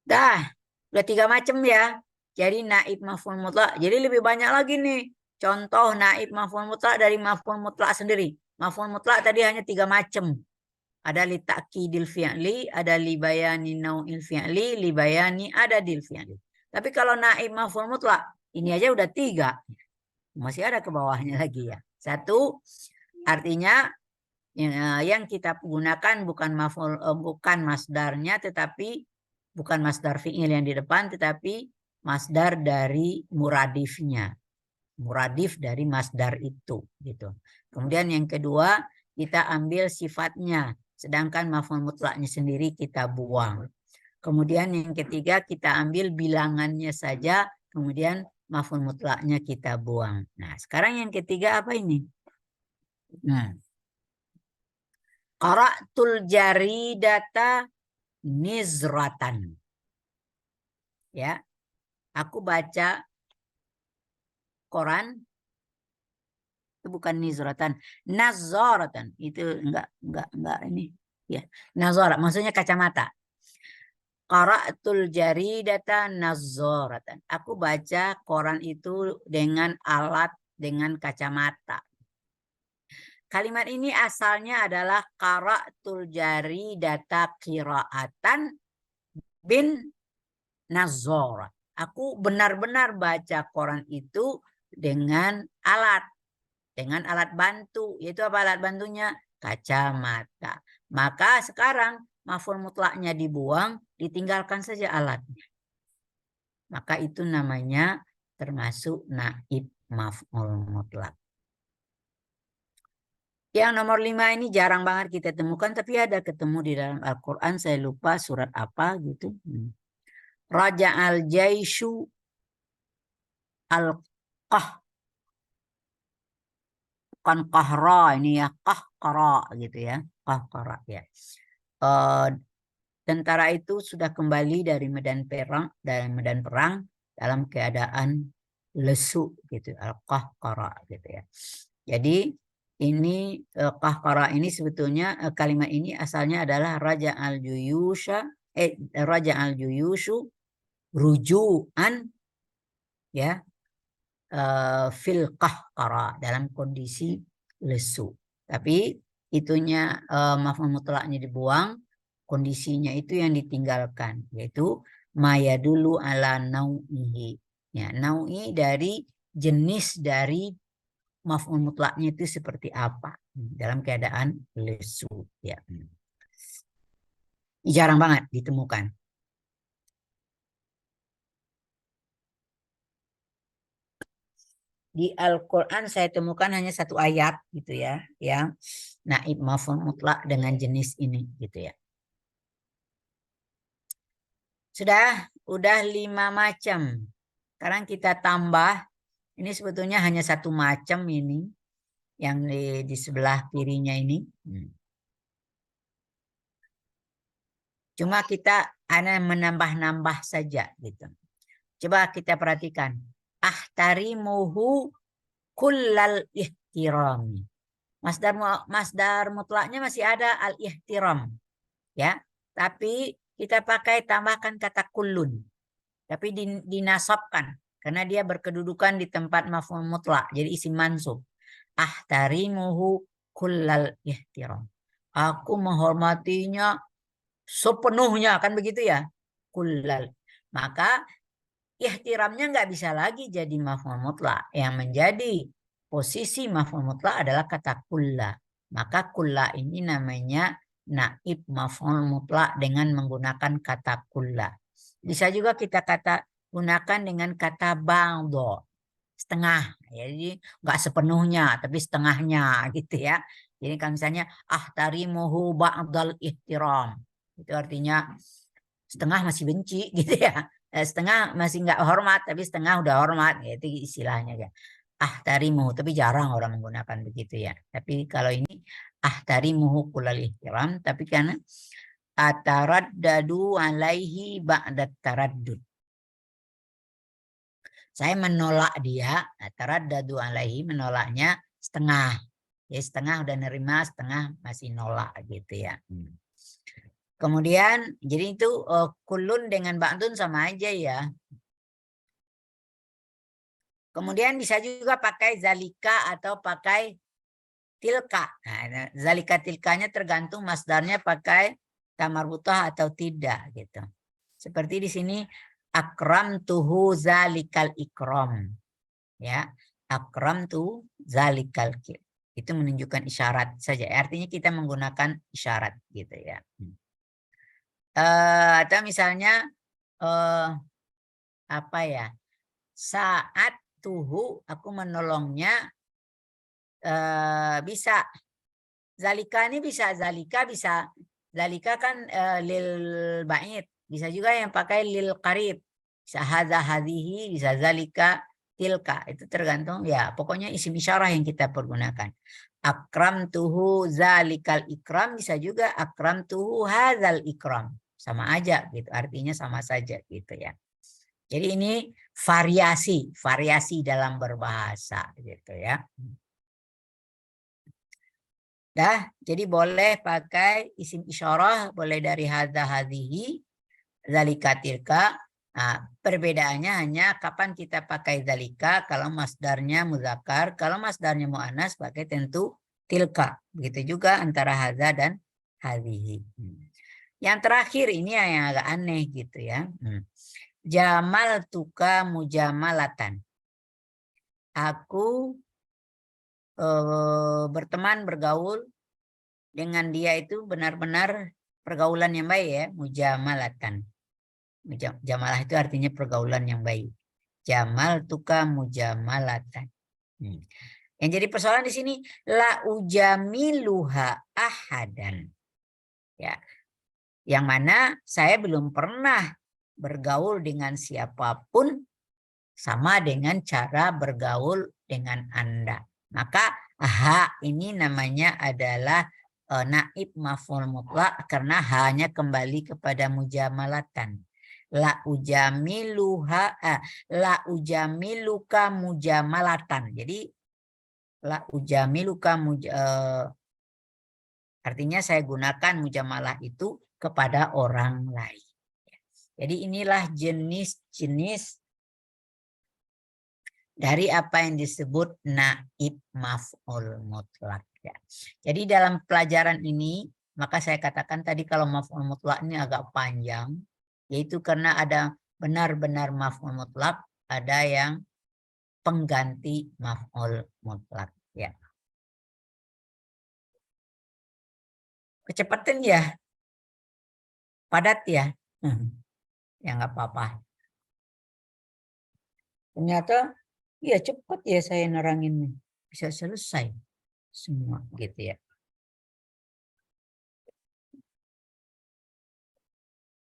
Dah, udah 3 macam ya. Jadi naib maf'ul mutlak. Jadi lebih banyak lagi nih. Contoh naib maf'ul mutlak dari maf'ul mutlak sendiri. Maf'ul mutlak tadi hanya 3 macam. Ada li ta'kidil fi'li, ada li bayani nau'il fi'li, li bayani adadil fi'li. Tapi kalau naib maf'ul mutlak, ini aja udah 3. Masih ada ke bawahnya lagi ya. 1, artinya yang kita gunakan bukan maf'ul, bukan masdarnya, tetapi bukan masdar fi'il yang di depan, tetapi masdar dari muradifnya. Muradif dari masdar itu gitu. Kemudian yang kedua, kita ambil sifatnya, sedangkan maf'ul mutlaknya sendiri kita buang. Kemudian yang ketiga, kita ambil bilangannya saja, kemudian maf'ul mutlaknya kita buang. Nah, sekarang yang ketiga apa ini? Nah, qara'tul jaridata nizratan. Ya, aku baca koran itu bukan nizratan, nazaratan. Itu enggak ini. Ya, nazara maksudnya kacamata. Qara'tul jaridata nazaratan. Aku baca koran itu dengan alat, dengan kacamata. Kalimat ini asalnya adalah qara'tul jaridata qira'atan bin nazara. Aku benar-benar baca koran itu dengan alat bantu. Yaitu apa alat bantunya? Kacamata. Maka sekarang maf'ul mutlaknya dibuang, ditinggalkan saja alatnya. Maka itu namanya termasuk naib maf'ul mutlak. Yang nomor 5 ini jarang banget kita temukan, tapi ada ketemu di dalam Al-Quran. Saya lupa surat apa gitu. Raja al-jaishu al-qah. Bukan qahra ini ya. Qahqara gitu ya. Qahqara ya. Tentara itu sudah kembali dari medan perang dalam keadaan lesu gitu. Al-qahqara gitu ya. Jadi ini qahqara ini sebetulnya kalimat ini asalnya adalah raja al-juyushu rujuan ya fil qahqara dalam kondisi lesu. Tapi itunya maf'ul mutlaknya dibuang, kondisinya itu yang ditinggalkan, yaitu maya dulu ala nau'ihi. Ya, nau'i dari jenis dari maf'ul mutlaknya itu seperti apa dalam keadaan lesu ya. Jarang banget ditemukan. Di Al-Quran saya temukan hanya satu ayat gitu ya, yang naib maf'ul mutlak dengan jenis ini gitu ya. Udah 5 macam. Sekarang kita tambah, ini sebetulnya hanya satu macam ini, yang di sebelah kirinya ini. Cuma kita hanya menambah-nambah saja gitu. Coba kita perhatikan. Ahtarimuhu kullal ihtirami. Masdar mutlaknya masih ada al-ihtiram. Ya. Tapi kita pakai tambahkan kata kullun. Tapi dinasabkan. Karena dia berkedudukan di tempat maf'ul mutlak. Jadi isim mansub. Ahtarimuhu kullal ihtiram. Aku menghormatinya sepenuhnya. Kan begitu ya. Kullal. Maka ihtiramnya nggak bisa lagi jadi maf'ul mutlak. Yang menjadi posisi maf'ul mutlak adalah kata kulla. Maka kulla ini namanya naib maf'ul mutlak dengan menggunakan kata kulla. Bisa juga kita gunakan dengan kata ba'do, setengah. Jadi nggak sepenuhnya, tapi setengahnya gitu ya. Jadi kalau misalnya ahtarimuhu ba'dal ihtiram, itu artinya setengah masih benci gitu ya. Setengah masih nggak hormat, tapi setengah udah hormat, itu istilahnya ya. Ahtarimuhu, tapi jarang orang menggunakan begitu ya. Tapi kalau ini ahtarimuhu kulal ihtiram, tapi karena ataraddadu alaihi ba'dat taraddud. Saya menolak dia, ataraddadu alaihi, menolaknya setengah. Ya setengah udah nerima, setengah masih nolak gitu ya. Kemudian jadi itu kulun dengan ba'dun sama aja ya. Kemudian bisa juga pakai zalika atau pakai tilka. Nah, zalika tilkanya tergantung masdarnya pakai tamarbutah atau tidak gitu. Seperti di sini akram tuhu zalikal ikram. Ya, akram tu zalikal ikram. Itu menunjukkan isyarat saja. Artinya kita menggunakan isyarat gitu ya. Atau misalnya apa ya, saat tuhu aku menolongnya, bisa zalika ini bisa zalika kan lil ba'id, bisa juga yang pakai lil qarib, bisa hadza hadhihi, bisa zalika tilka, itu tergantung ya, pokoknya isim isyarah yang kita pergunakan. Akram tuhu zalikal ikram, bisa juga akram tuhu hadzal ikram, sama aja gitu, artinya sama saja gitu ya. Jadi ini variasi dalam berbahasa gitu ya. Jadi boleh pakai isim isyarah, boleh dari hadza hadhihi, zalika tilka. Nah, perbedaannya hanya kapan kita pakai zalika, kalau masdarnya muzakkar, kalau masdarnya muannas pakai tentu tilka. Begitu juga antara hadza dan hadhihi. Yang terakhir ini yang agak aneh gitu ya. Jamal tuka mujamalatan. Aku berteman, bergaul dengan dia itu benar-benar pergaulan yang baik ya, mujamalatan. Jamalah itu artinya pergaulan yang baik. Jamal tuka mujamalatan. Yang jadi persoalan di sini la ujamiluha ahadan. Ya. Yang mana saya belum pernah bergaul dengan siapapun sama dengan cara bergaul dengan Anda. Maka ini namanya adalah naib maf'ul mutlak karena hanya kembali kepada mujamalatan. La ujamiluka mujamalatan. Jadi la ujamiluka artinya saya gunakan mujamalah itu kepada orang lain. Jadi inilah jenis-jenis dari apa yang disebut naib maf'ul mutlak ya. Jadi dalam pelajaran ini maka saya katakan tadi kalau maf'ul mutlak ini agak panjang, yaitu karena ada benar-benar maf'ul mutlak, ada yang pengganti maf'ul mutlak ya. Kecepatan ya, padat ya. Ya nggak apa-apa. Ternyata ya cepat ya saya neranginnya. Bisa selesai semua gitu ya.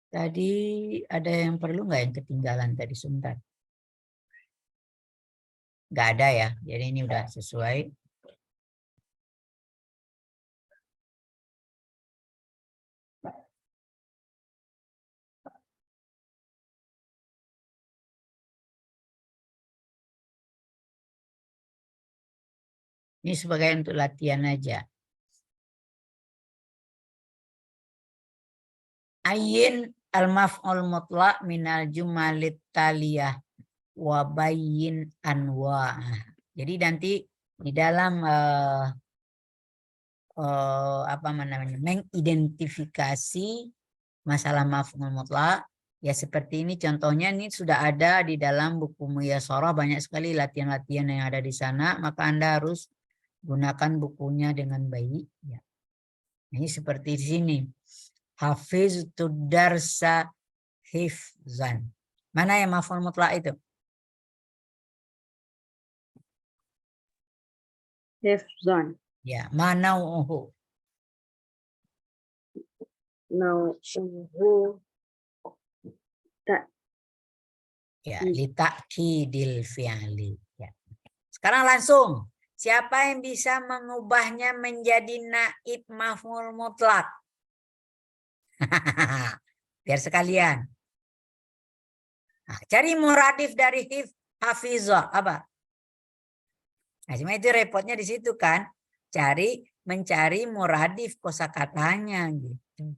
Tadi ada yang perlu nggak yang ketinggalan tadi sebentar? Nggak ada ya, jadi ini udah sesuai. Ini sebagai untuk latihan aja. Ayin al-maf'ul mutlaq minal jumalit taliyah wa bayyin anwa. Jadi nanti di dalam apa namanya, mengidentifikasi masalah maf'ul mutlaq ya seperti ini contohnya, ini sudah ada di dalam buku Muyasharah, banyak sekali latihan-latihan yang ada di sana, maka Anda harus gunakan bukunya dengan baik ya. Ini seperti di sini. Hafiztu darsa hifzan. Mana yang maf'ul mutlaq itu? Hifzan. Ya, manauhu. Nau'uhu. Tak. Ya, litakidil fi'li. Ya. Sekarang langsung. Siapa yang bisa mengubahnya menjadi naib maf'ul mutlaq? Biar sekalian. Nah, cari muradif dari hafizah apa? Nah, cuma itu repotnya di situ kan. Mencari muradif kosakatanya gitu.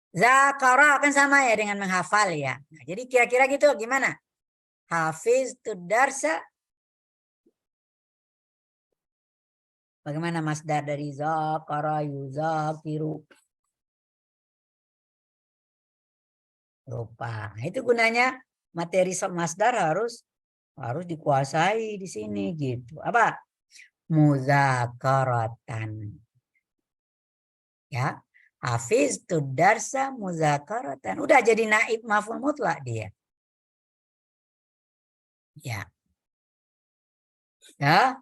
Zakara kan sama ya dengan menghafal ya. Nah, jadi kira-kira gitu gimana? Hafiz tu darsa. Bagaimana masdar dari zakara yuzakiru? Rupa. Nah, itu gunanya materi masdar harus dikuasai di sini gitu. Apa? Muzakaratan. Ya. Hafiz tu darsa muzakaratan. Udah jadi naib maf'ul mutlaq dia. Ya. Ya.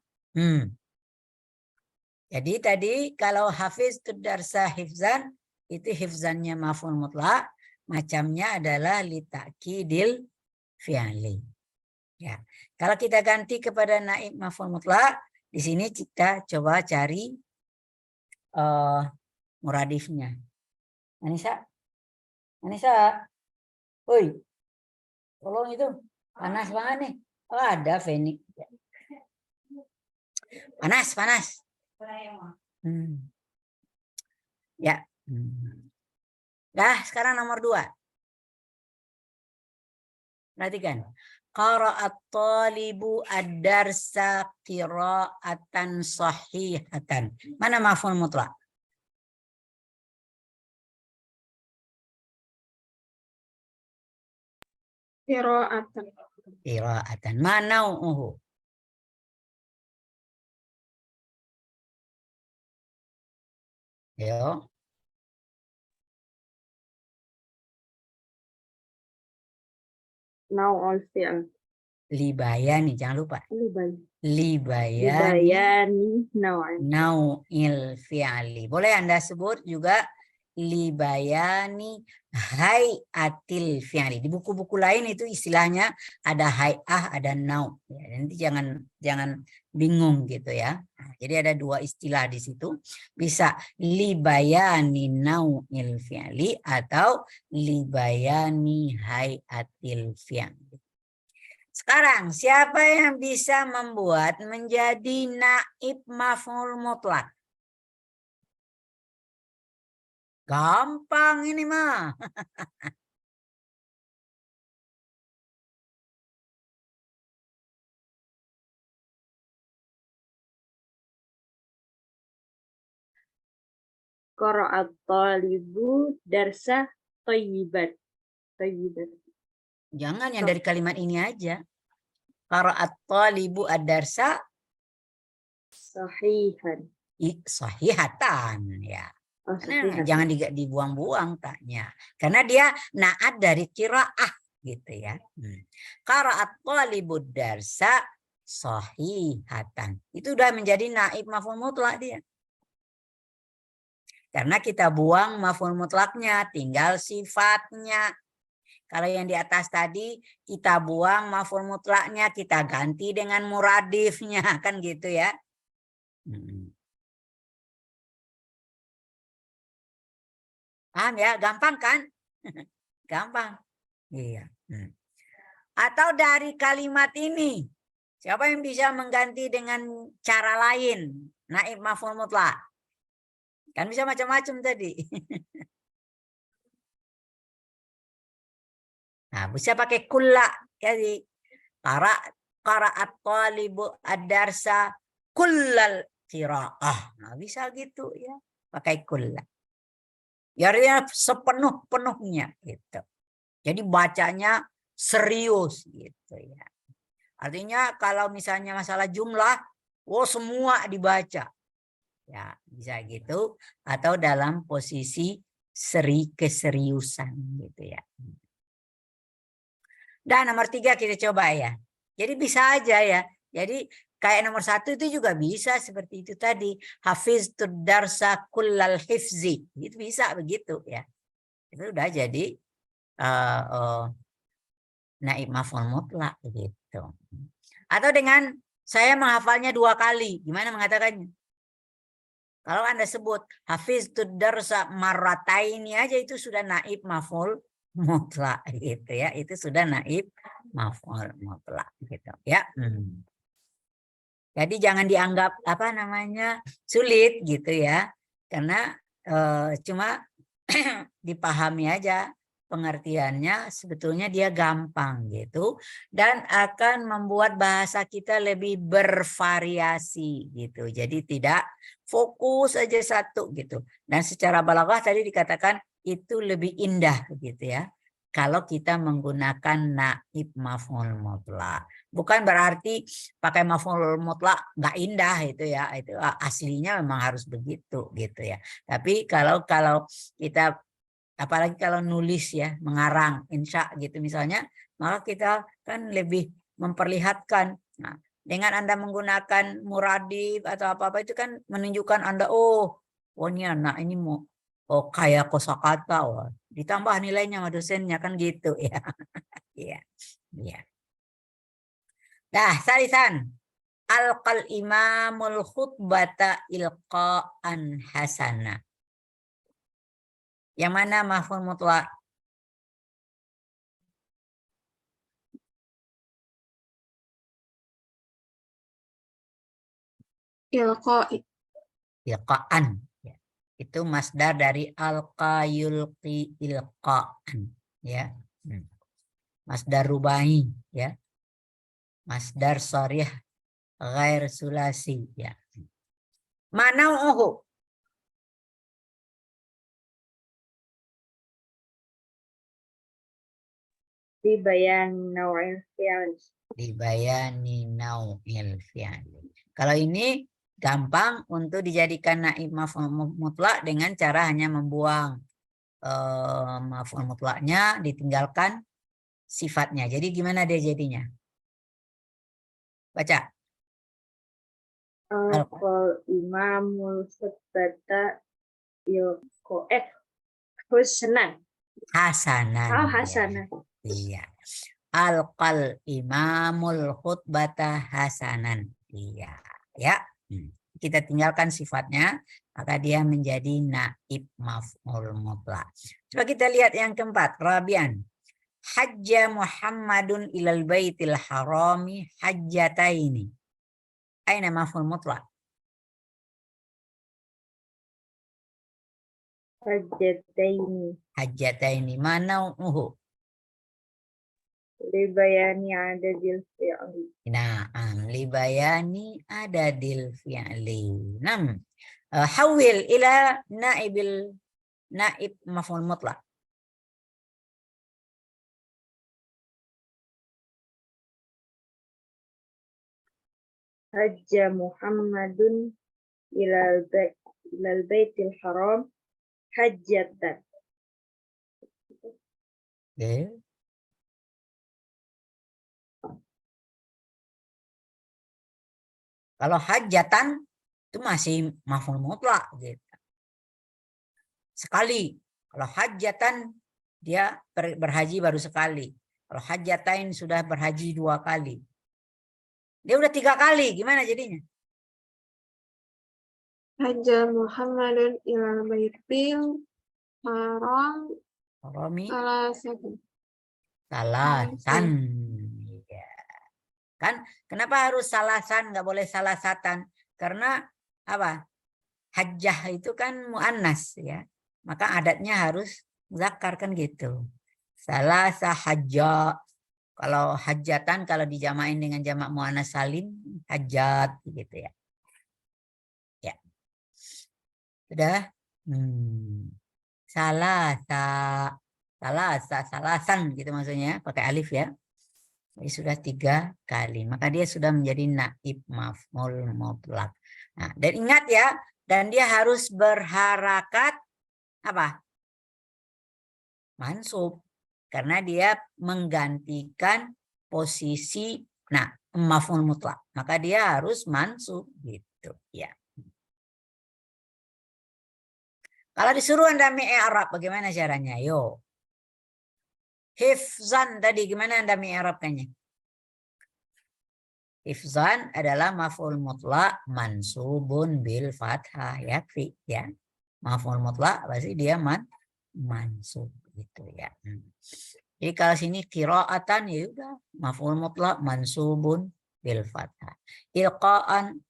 Jadi tadi kalau hafiz tu darsa hifzan, itu hifzannya maf'ul mutlaq, macamnya adalah litakidil fi'li. Ya. Kalau kita ganti kepada naib maf'ul mutlaq, di sini kita coba cari muradifnya. Anissa, woi, tolong itu panas banget nih. Oh, ada Feni. Panas. Ya. Dah, sekarang nomor 2. Perhatikan. Qara'at talibu ad-darsa qira'atan sahihatan. Mana maf'ul mutlaq? Qira'atan. Qira'atan. Manau'uhu? Yo. Nau'ul fi'l. Libayani, jangan lupa. Libayani Nau'il fi'li. Boleh Anda sebut juga libayani hayatil fi'li. Di buku-buku lain itu istilahnya ada hay'ah, ada nau. Ya, nanti jangan bingung gitu ya. Nah, jadi ada 2 istilah di situ. Bisa libayani nau'il fi'li atau libayani hayatil fi'li. Sekarang, siapa yang bisa membuat menjadi naib maf'ul mutlaq? Gampang ini mah. Qara'at talibu darsa thayyibat. Jangan yang dari kalimat ini aja. Qara'at talibu ad-darsa Sahihan. sahihatan ya. Oh, Karena sahihatan. jangan dibuang-buang taknya. Karena dia naat dari qiraah gitu ya. Qara'at talibud darsa sahihatan. Itu udah menjadi naib maf'ul mutlak dia. Karena kita buang maf'ul mutlaknya, tinggal sifatnya. Kalau yang di atas tadi kita buang maf'ul mutlaknya, kita ganti dengan muradifnya kan gitu ya. Paham ya? Gampang kan? Gampang. Iya. Atau dari kalimat ini, siapa yang bisa mengganti dengan cara lain? Naib maf'ul mutlak. Kan bisa macam-macam tadi. Nah, bisa pakai kulla. Jadi, qara'at talibu ad-darsa kullal qira'ah. Nah, bisa gitu ya. Pakai kulla. Ya artinya sepenuh-penuhnya gitu. Jadi bacanya serius gitu ya. Artinya kalau misalnya masalah jumlah, semua dibaca. Ya, bisa gitu. Atau dalam posisi keseriusan gitu ya. Dan nomor 3 kita coba ya. Jadi bisa aja ya. Jadi kayak nomor 1 itu juga bisa seperti itu tadi. Hafiztud darsa kullal hifzi. Itu bisa begitu ya. Itu udah jadi naib maf'ul mutlak gitu. Atau dengan saya menghafalnya 2 kali. Gimana mengatakannya? Kalau Anda sebut hafiztud darsa marrataini aja itu sudah naib maf'ul mutlak gitu ya. Itu sudah naib maf'ul mutlak gitu ya. Jadi jangan dianggap sulit gitu ya. Karena cuma dipahami aja pengertiannya, sebetulnya dia gampang gitu dan akan membuat bahasa kita lebih bervariasi gitu. Jadi tidak fokus aja satu gitu. Dan secara balaghah tadi dikatakan itu lebih indah gitu ya. Kalau kita menggunakan naib maf'ul mutlak. Bukan berarti pakai maf'ul mutlak nggak indah itu ya. Itu aslinya memang harus begitu gitu ya. Tapi kalau kita apalagi kalau nulis ya, mengarang, insya gitu misalnya, maka kita kan lebih memperlihatkan. Nah, dengan Anda menggunakan muradif atau apa-apa itu kan menunjukkan Anda, ini anak ini mau kayak kosakata, ditambah nilainya sama dosennya kan gitu ya. Iya. Iya. Dah, salisan. Alqal imamul khutbata ilqa'an hasana. Yang mana maf'ul mutlak? Ilqa'i. Ilqa'an. Ya. Itu masdar dari alqa yulqi ilqa'an. Ya. Masdar rubai. Ya. Masdar sharih ghair sulasi. Ya. Manauhu. Dibayan naw'il fi'al. Dibayani nau'il fi'ali. Kalau ini gampang untuk dijadikan naib maf'ul mutlak dengan cara hanya membuang maf'ul mutlaknya, ditinggalkan sifatnya. Jadi gimana dia jadinya? Baca. Alqal imamul khutbata husnan. Hasanan. Oh, Ya. hasanah. Iya. Alqal imamul khutbata hasanan. Iya. Ya. Kita tinggalkan sifatnya, maka dia menjadi naib maf'ul mutlak. Coba kita lihat yang keempat, Rabian. Hajja Muhammadun ilal baitil harami hajjataini. Aina maf'ul mutlak? Hajjataini. Hajjataini. Mana uhu? Libayani adadil fi'li. Na'am, libayani adadil fi'li. Nam. Hawil ila naib maf'ul mutlak. Hajja Muhammadun ilal baitil haram hajjatan. Oke. Kalau hajatan itu masih maf'ul mutlak gitu. Sekali. Kalau hajatan dia berhaji baru sekali. Kalau hajatain sudah berhaji 2 kali. Dia udah 3 kali, gimana jadinya? Hajjal Muhammadun ilal baitil haram Romi salasatan. salasan. Ya. Kan kenapa harus salasan, nggak boleh salasatan? Karena apa? Hajjah itu kan muannas ya. Maka adatnya harus muzakkar kan gitu. Salasa hajjah. Kalau hajatan kalau dijamain dengan jamak muannas salim hajat gitu ya. Ya. Sudah? Salasan gitu maksudnya pakai alif ya. Jadi sudah 3 kali. Maka dia sudah menjadi naib maf'ul mutlak. Nah, dan ingat ya, dan dia harus berharakat apa? Mansub. Karena dia menggantikan posisi maf'ul mutlak. Maka dia harus mansub gitu ya. Kalau disuruh Anda mi'rab bagaimana caranya? Yo. Hifzan tadi gimana Anda mi'rabkannya? Hifzan adalah maf'ul mutlak mansubun bil fathah yakfi ya. Maf'ul mutlak pasti dia mansub gitu ya. Jadi kalau sini qiraatan ya udah maf'ul mutlak mansubun bil fathah. Ilqaan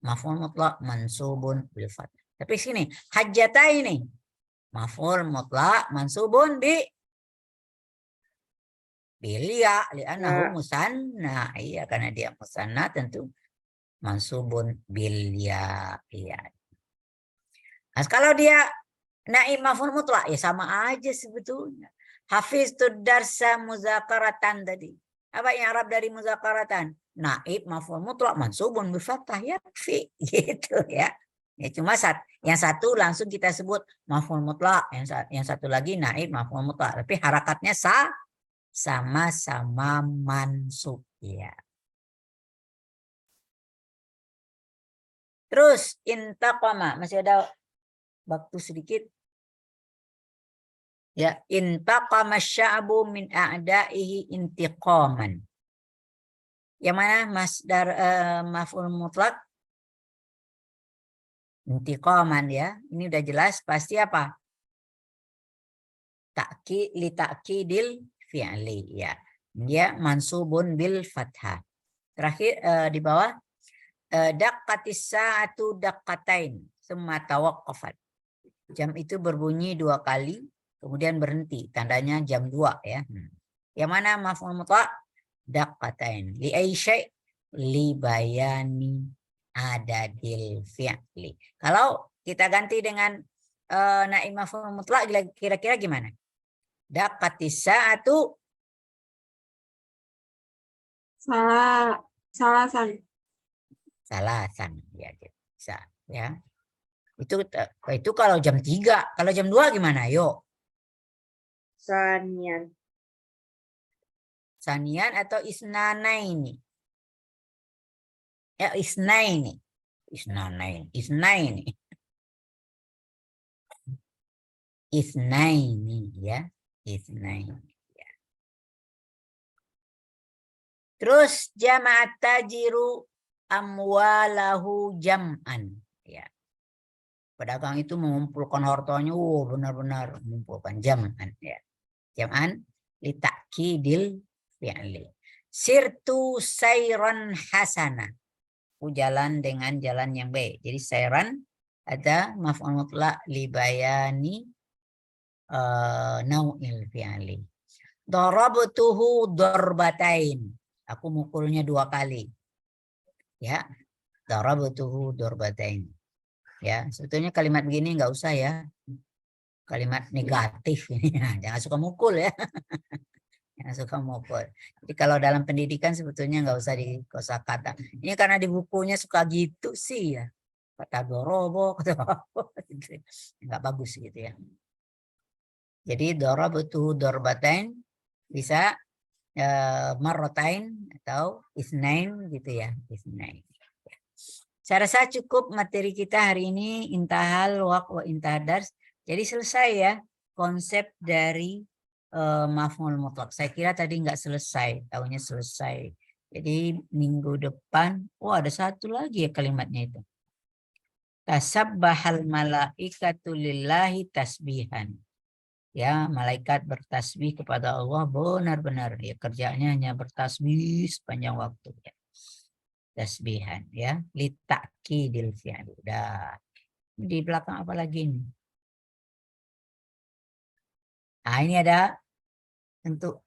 maf'ul mutlak mansubun bil fathah. Tapi sini hajjataini maf'ul mutlak mansubun Bilia li'annahu musanna. Iya karena dia musanna tentu mansubun bilya. Iya. Nah, kalau dia naib maf'ul mutlak ya sama aja sebetulnya. Hafiztud darsa muzakaratan tadi. Apa yang Arab dari muzakaratan? Naib maf'ul mutlak mansubun bi fathah yakfi gitu ya. Ya cuma yang satu langsung kita sebut maf'ul mutlak, yang satu lagi naib maf'ul mutlak, tapi harakatnya sama-sama mansub ya. Terus intaqama, masih ada waktu sedikit. Ya, intaqama sya'bu min a'da'ihi intiqaman. Yang mana masdar maf'ul mutlak? Intiqaman ya. Ini udah jelas pasti apa? Li ta'kidil fi'li ya. Dia mansubun bil fathah. Terakhir di bawah daqqatis sa'atu daqqatain summa tawaqqafat. Jam itu berbunyi 2 kali kemudian berhenti, tandanya jam 2 ya. Yang mana maf'ul mutlak? Daqqatain. Li ay syai' li bayani adadil fi'li. Kalau kita ganti dengan naib maf'ul mutlak kira-kira gimana? Daqqatis sa'atu salasan ya bisa ya. Itu kalau jam 3, kalau jam 2 gimana? Yuk. Sanian. Sanian atau isnanaini? Ya isnaini. Isnanaini. Isnaini. Isnaini ya. Isnaini. Ya. Terus jama'at tajiru amwalahu jam'an. Ya. Pedagang itu mengumpulkan hartanya, benar-benar mengumpulkan jam'an ya. Jam'an li ta'kidil fi'li. Sirtu sayran hasana. Aku jalan dengan jalan yang baik. Jadi sayran ada maf'ul mutlak li bayani nau'il fi'li. Darabtuhu darbatain. Aku mukulnya 2 kali. Ya. Darabtuhu darbatain. Ya, sebetulnya kalimat begini nggak usah ya. Kalimat negatif ini. Jangan suka mukul ya. Jangan suka mukul. Jadi kalau dalam pendidikan sebetulnya nggak usah di kosakata. Ini karena di bukunya suka gitu sih ya. kata dorobo, kata apa, gitu. Nggak bagus gitu ya. Jadi dorobutu dorbatain bisa marrotain atau isnain gitu ya, isnain. Saya rasa cukup materi kita hari ini, intahal waq wa intahadars. Jadi selesai ya konsep dari maf'ul mutlaq. Saya kira tadi nggak selesai, tahunya selesai. Jadi minggu depan, ada satu lagi ya kalimatnya itu. Tasabbahal malaikatu lillahi tasbihan. Ya, malaikat bertasbih kepada Allah benar-benar ya, kerjanya hanya bertasbih sepanjang waktu ya. Tasbihan ya, litakidil fi'li. Udah. Di belakang apa lagi ini? Nah, ini ada untuk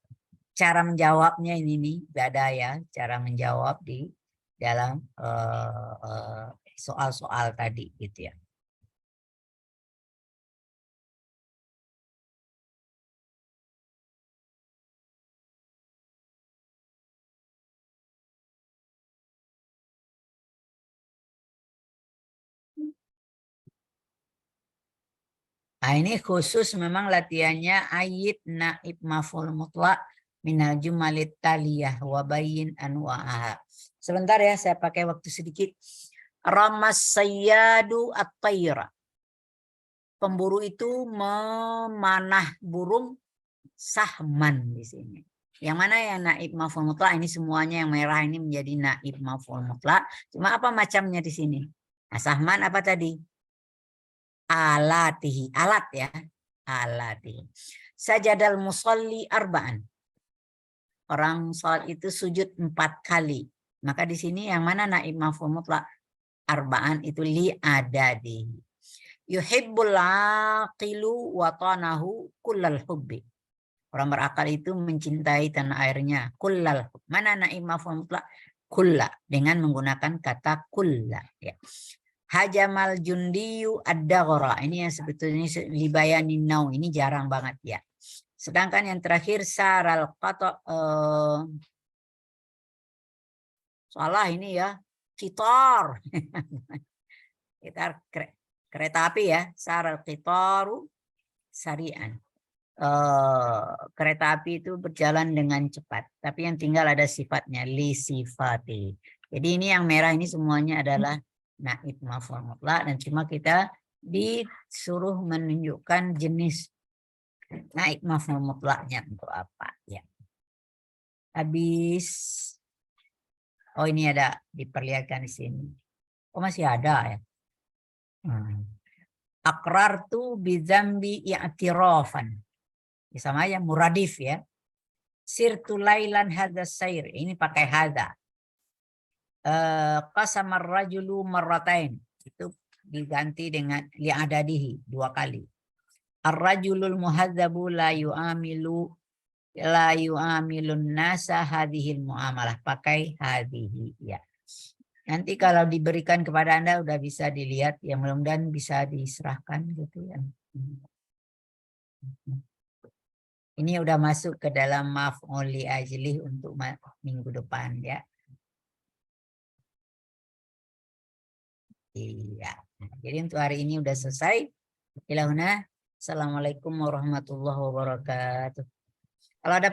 cara menjawabnya ini nih, ada ya cara menjawab di dalam soal-soal tadi gitu ya. Nah, ini khusus memang latihannya ayat naib maf'ul mutlaq minal jumalit taliyah wa bayyin anwa'aha. Sebentar ya, saya pakai waktu sedikit. Ramas sayyadu at-tayra. Pemburu itu memanah burung sahman di sini. Yang mana yang naib maf'ul mutlaq? Ini semuanya yang merah ini menjadi naib maf'ul mutlaq. Cuma apa macamnya di sini? Nah, sahman apa tadi? Alatihi, alat ya, alatihi. Sajadal musalli arba'an. Orang sholat itu sujud 4 kali. Maka di sini yang mana naib maf'ul mutlaq? Arba'an itu li adadihi. Yuhibbul aqilu watanahu kullal hubbi. Orang berakal itu mencintai tanah airnya. Kullal hubbi. Mana naib maf'ul mutlaq? Kulla, dengan menggunakan kata kulla ya. Hajamal jundiyu ad-daghra. Ini yang sebetulnya libayanin nau. Ini jarang banget ya. Sedangkan yang terakhir saral qata salah ini ya. Qitar. Qitar kereta api ya. Saral qitaru sari'an. Kereta api itu berjalan dengan cepat. Tapi yang tinggal ada sifatnya. Li sifati. Jadi ini yang merah ini semuanya adalah naib maf'ul mutlaq, dan cuma kita disuruh menunjukkan jenis naib maf'ul mutlaqnya untuk apa ya. Habis. Oh, ini ada diperlihatkan di sini. Oh, masih ada ya. Aqrartu bidzambi i'tirafan. Ya, sama aja muradif ya. Sirtu lailan hadza sair. Ini pakai hadza. Qasamar rajulu marratain. Itu diganti dengan li'adadihi 2 kali. Ar-rajulul muhadzabu la yu'amilun nasa hadhil muamalah. Pakai hadhihi ya. Nanti kalau diberikan kepada Anda udah bisa dilihat, yang mudah-mudahan bisa diserahkan gitu ya. Ini udah masuk ke dalam maf'ul li ajlih untuk minggu depan ya. Iya. Jadi untuk hari ini udah selesai. Ilahuna. Assalamualaikum warahmatullahi wabarakatuh. Kalau ada